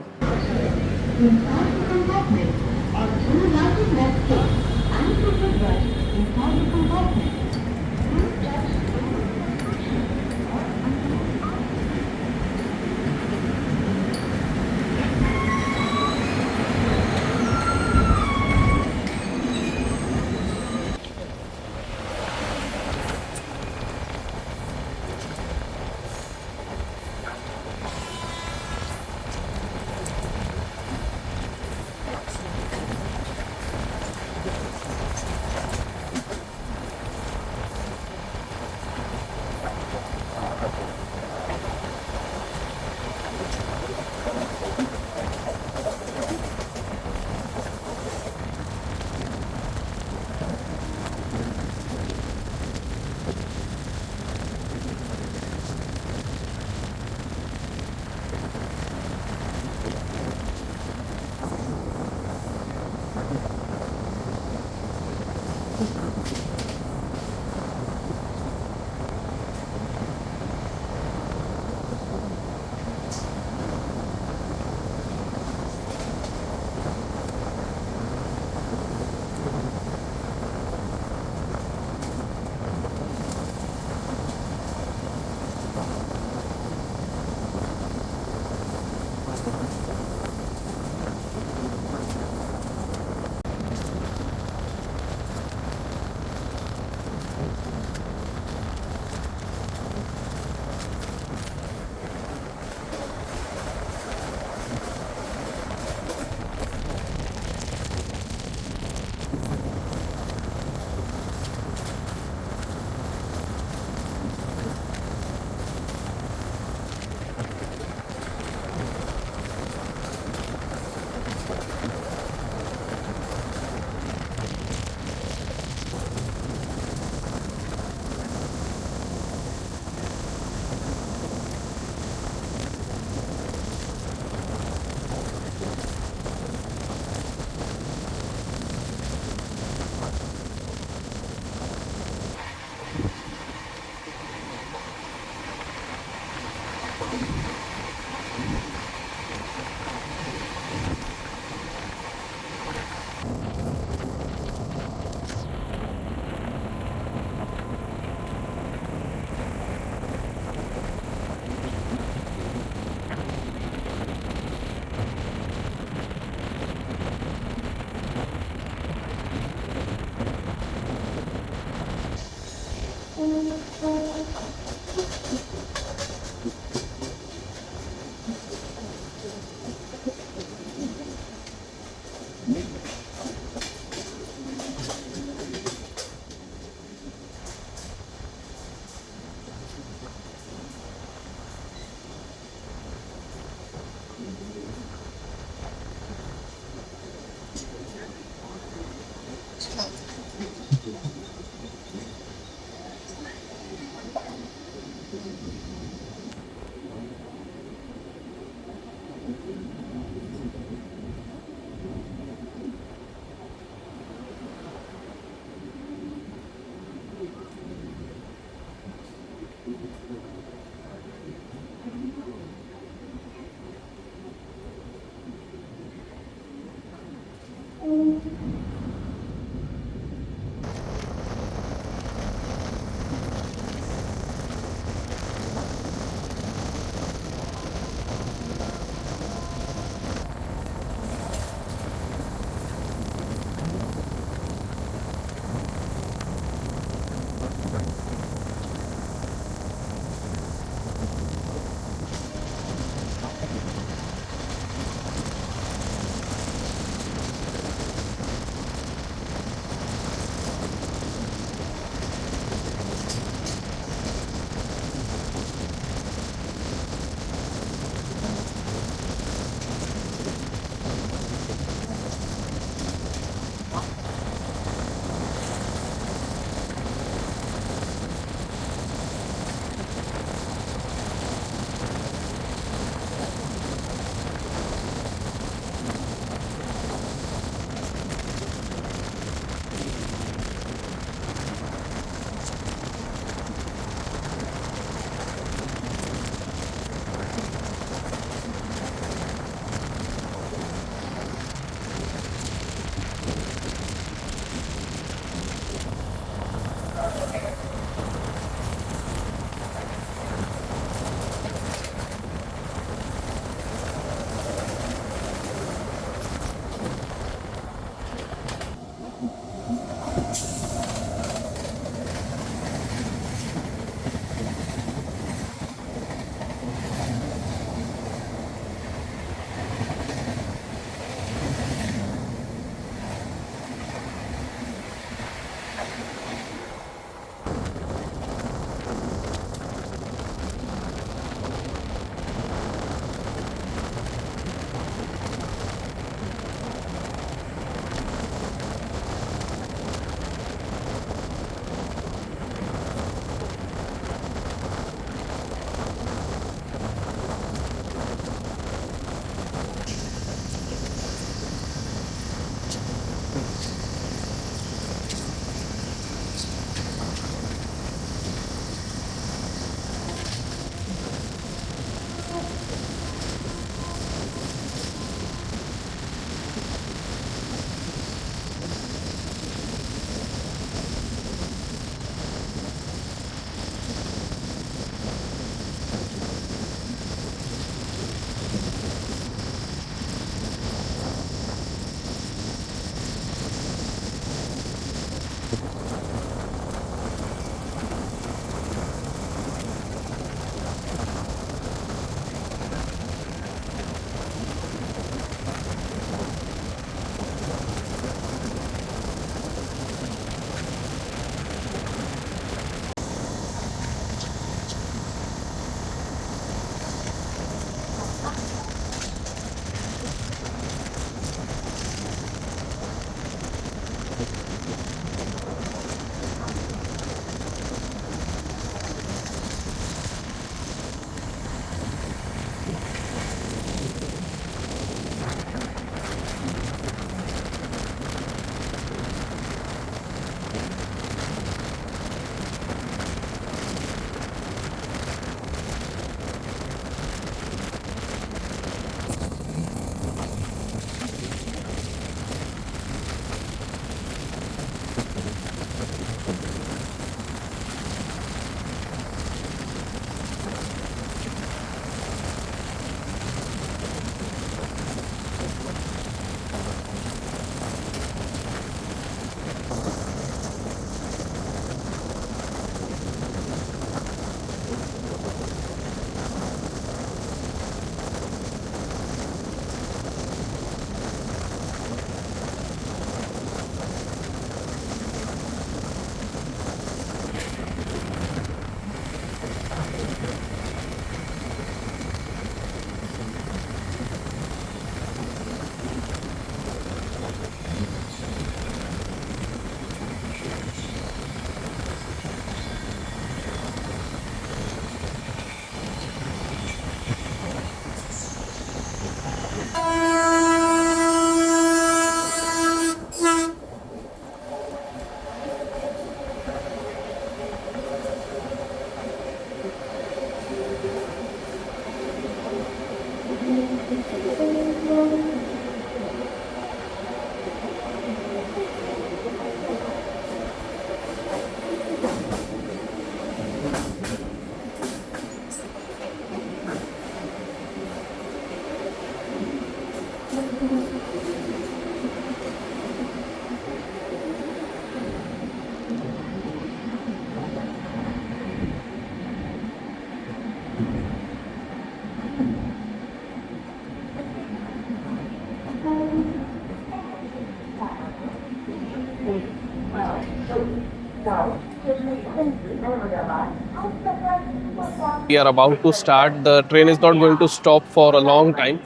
We are about to start. The train is not going to stop for a long time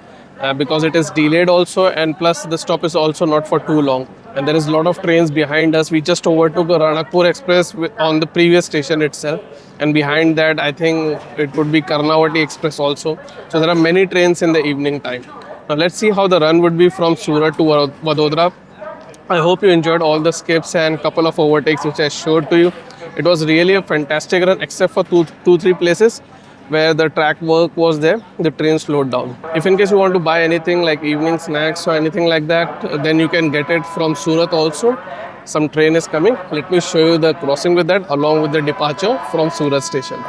because it is delayed also, and plus the stop is also not for too long. And there is a lot of trains behind us. We just overtook a Ranakpur Express on the previous station itself, and behind that, I think it would be Karnavati Express also. So there are many trains in the evening time. Now let's see how the run would be from Surat to Vadodara. I hope you enjoyed all the skips and couple of overtakes which I showed to you. It was really a fantastic run except for three places where the track work was there, the train slowed down. If in case you want to buy anything like evening snacks or anything like that, then you can get it from Surat also. Some train is coming. Let me show you the crossing with that along with the departure from Surat station.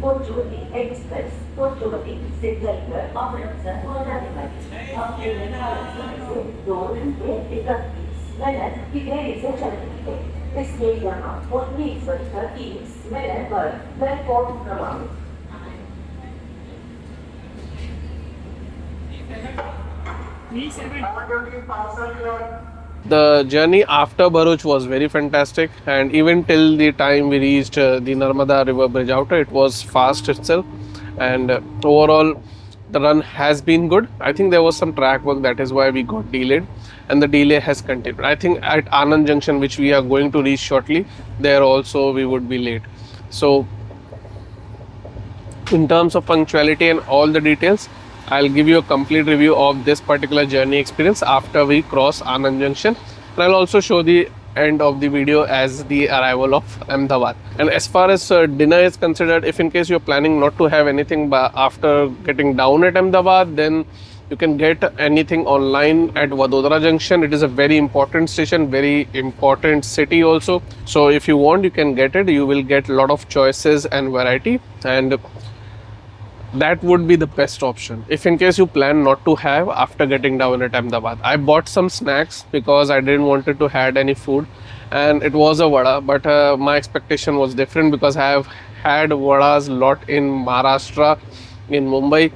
Technical Express, Portuguese, Signal, Amritsar, इसलिए यहाँ 19:30 पर platform क्रमांक Passenger The journey after Bharuch was very fantastic, and even till the time we reached the Narmada River Bridge outer, it was fast itself. And overall, the run has been good. I think there was some track work, that is why we got delayed, and the delay has continued. I think at Anand Junction, which we are going to reach shortly, there also we would be late. So in terms of punctuality and all the details, I'll give you a complete review of this particular journey experience after we cross Anand Junction, and I'll also show the end of the video as the arrival of Ahmedabad. And as far as dinner is considered, if in case you're planning not to have anything after getting down at Ahmedabad, then you can get anything online at Vadodara Junction. It is a very important station, very important city also. So if you want, you can get it. You will get a lot of choices and variety, and that would be the best option if in case you plan not to have after getting down at Ahmedabad. I bought some snacks because I didn't want to had any food, and it was a vada, but my expectation was different because I have had vadas lot in Maharashtra, in Mumbai,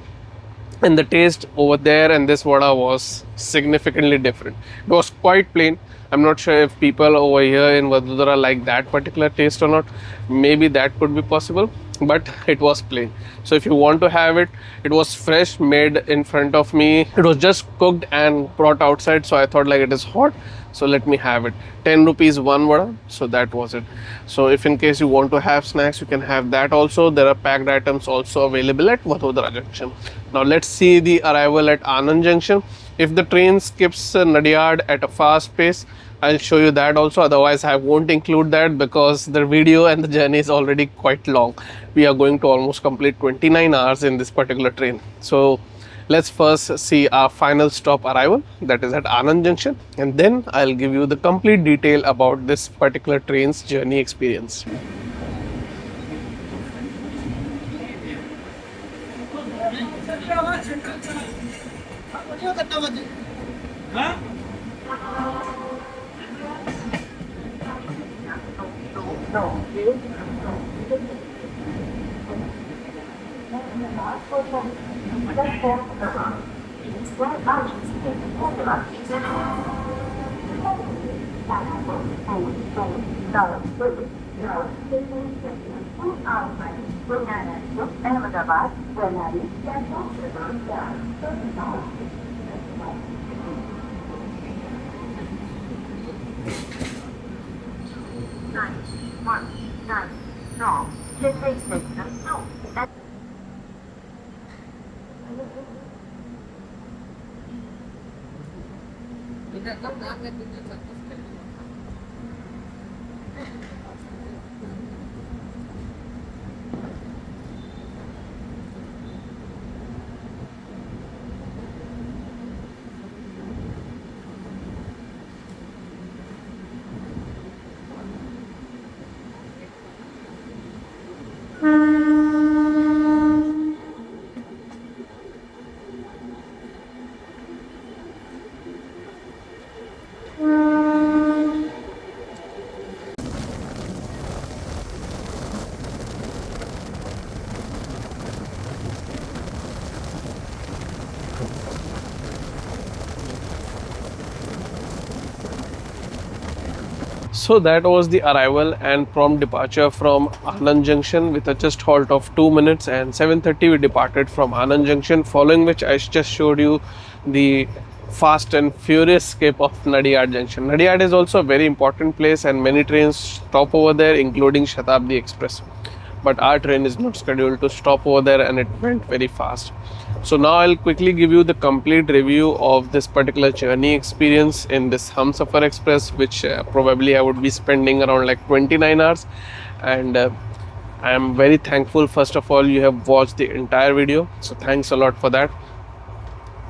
and the taste over there and this vada was significantly different. It was quite plain. I'm not sure if people over here in Vadodara like that particular taste or not. Maybe that could be possible, but it was plain. So if you want to have it, it was fresh, made in front of me. It was just cooked and brought outside, so I thought like it is hot, so let me have it. 10 rupees one vada, so that was it. So if in case you want to have snacks, you can have that also. There are packed items also available at Vadodara Junction. Now let's see the arrival at Anand Junction. If the train skips Nadiyad at a fast pace, I'll show you that also. Otherwise, I won't include that because the video and the journey is already quite long. We are going to almost complete 29 hours in this particular train. So let's first see our final stop arrival, that is at Anand Junction, and then I'll give you the complete detail about this particular train's journey experience. Ahmedabad, So that was the arrival and prompt departure from Anand Junction with a just halt of 2 minutes, and 7:30 we departed from Anand Junction, following which I just showed you the fast and furious escape of Nadiyad Junction. Nadiyad is also a very important place and many trains stop over there, including Shatabdi Express. But our train is not scheduled to stop over there and it went very fast. So now I'll quickly give you the complete review of this particular journey experience in this Humsafar Express, which probably I would be spending around like 29 hours. And I am very thankful, first of all, you have watched the entire video. So thanks a lot for that.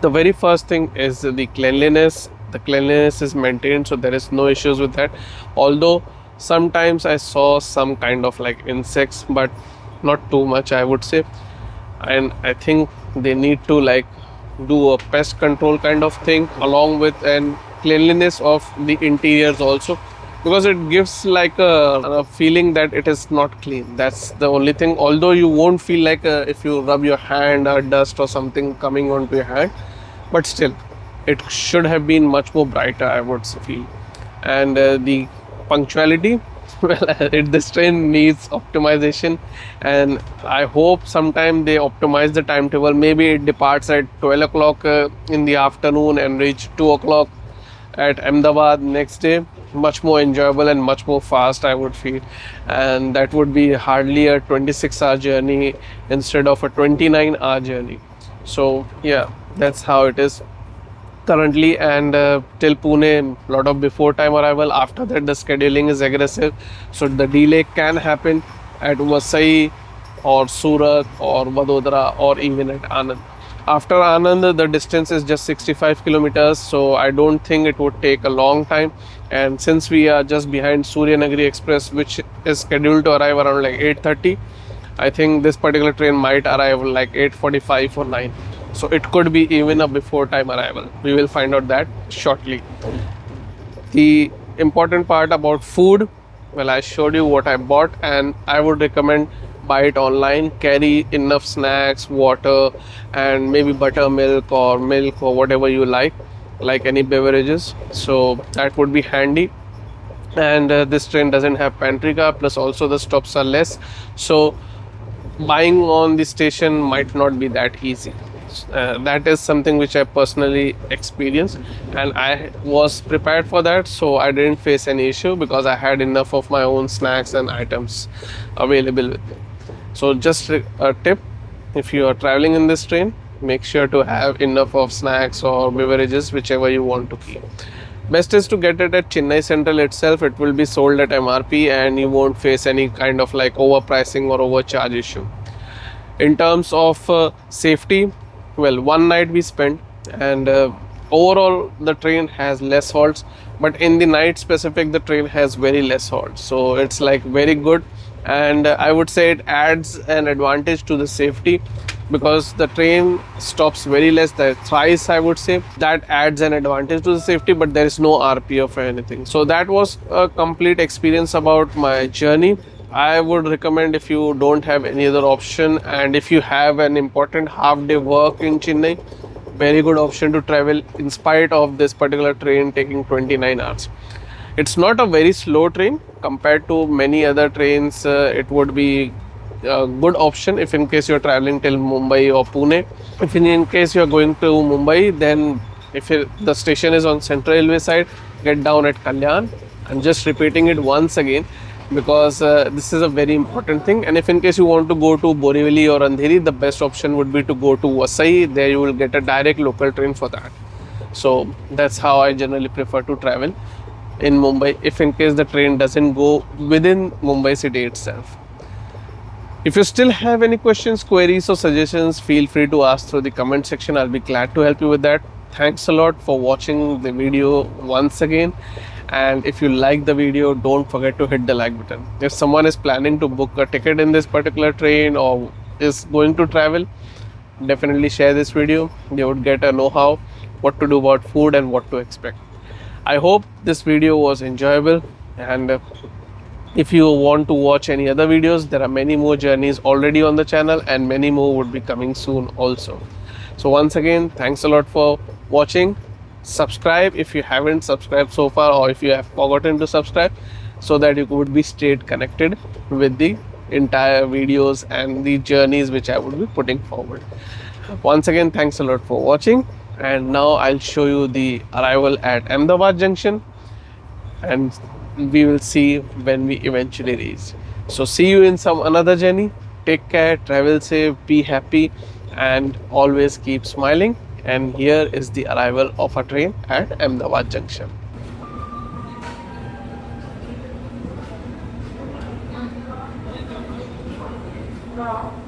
The very first thing is the cleanliness. The cleanliness is maintained, so there is no issues with that. Although sometimes I saw some kind of like insects, but not too much, I would say. And I think they need to like do a pest control kind of thing along with and cleanliness of the interiors also, because it gives like a feeling that it is not clean. That's the only thing. Although you won't feel like if you rub your hand or dust or something coming onto your hand, but still it should have been much more brighter, I would feel. And the punctuality, well, this train needs optimization, and I hope sometime they optimize the timetable. Maybe it departs at 12 o'clock in the afternoon and reach 2 o'clock at Ahmedabad next day. Much more enjoyable and much more fast, I would feel. And that would be hardly a 26-hour journey instead of a 29-hour journey. So yeah, that's how it is currently. And till Pune, lot of before time arrival. After that, the scheduling is aggressive, so the delay can happen at Vasai or Surat or Vadodara or even at Anand. After Anand, the distance is just 65 kilometers, so I don't think it would take a long time. And since we are just behind Suryanagari Express, which is scheduled to arrive around like 8:30, I think this particular train might arrive like 8:45 or 9. So it could be even a before time arrival. We will find out that shortly. The important part about food, well, I showed you what I bought, and I would recommend buy it online. Carry enough snacks, water, and maybe buttermilk or milk or whatever you like any beverages. So that would be handy. And this train doesn't have pantry car, plus also the stops are less. So buying on the station might not be that easy. That is something which I personally experienced, and I was prepared for that, so I didn't face any issue because I had enough of my own snacks and items available with me. So just a tip, if you are traveling in this train, make sure to have enough of snacks or beverages, whichever you want to keep. Best is to get it at Chennai Central itself. It will be sold at MRP and you won't face any kind of like overpricing or overcharge issue. In terms of safety, well, one night we spent, and overall the train has less halts, but in the night specific the train has very less halts, so it's like very good. And I would say it adds an advantage to the safety because the train stops very less, the thrice I would say. That adds an advantage to the safety, but there is no RPF or anything. So that was a complete experience about my journey. I would recommend, if you don't have any other option and if you have an important half day work in Chennai, very good option to travel in spite of this particular train taking 29 hours. It's not a very slow train compared to many other trains. It would be a good option if in case you're traveling till Mumbai or Pune. If in case you're going to Mumbai, then if the station is on Central Railway side, get down at Kalyan. I'm just repeating it once again because this is a very important thing. And if in case you want to go to Borivali or Andheri, the best option would be to go to Vasai. There you will get a direct local train for that. So that's how I generally prefer to travel in Mumbai, if in case the train doesn't go within Mumbai city itself. If you still have any questions, queries or suggestions, feel free to ask through the comment section. I'll be glad to help you with that. Thanks a lot for watching the video once again. And if you like the video, don't forget to hit the like button. If someone is planning to book a ticket in this particular train or is going to travel, definitely share this video. They would get a know-how what to do about food and what to expect. I hope this video was enjoyable, and if you want to watch any other videos, there are many more journeys already on the channel and many more would be coming soon also. So once again, thanks a lot for watching. Subscribe if you haven't subscribed so far, or if you have forgotten to subscribe, so that you would be stayed connected with the entire videos and the journeys which I would be putting forward. Once again, thanks a lot for watching, and now I'll show you the arrival at Ahmedabad junction, and we will see when we eventually reach. So see you in some another journey. Take care, travel safe, be happy, and always keep smiling. And here is the arrival of a train at Ahmedabad junction. Wow.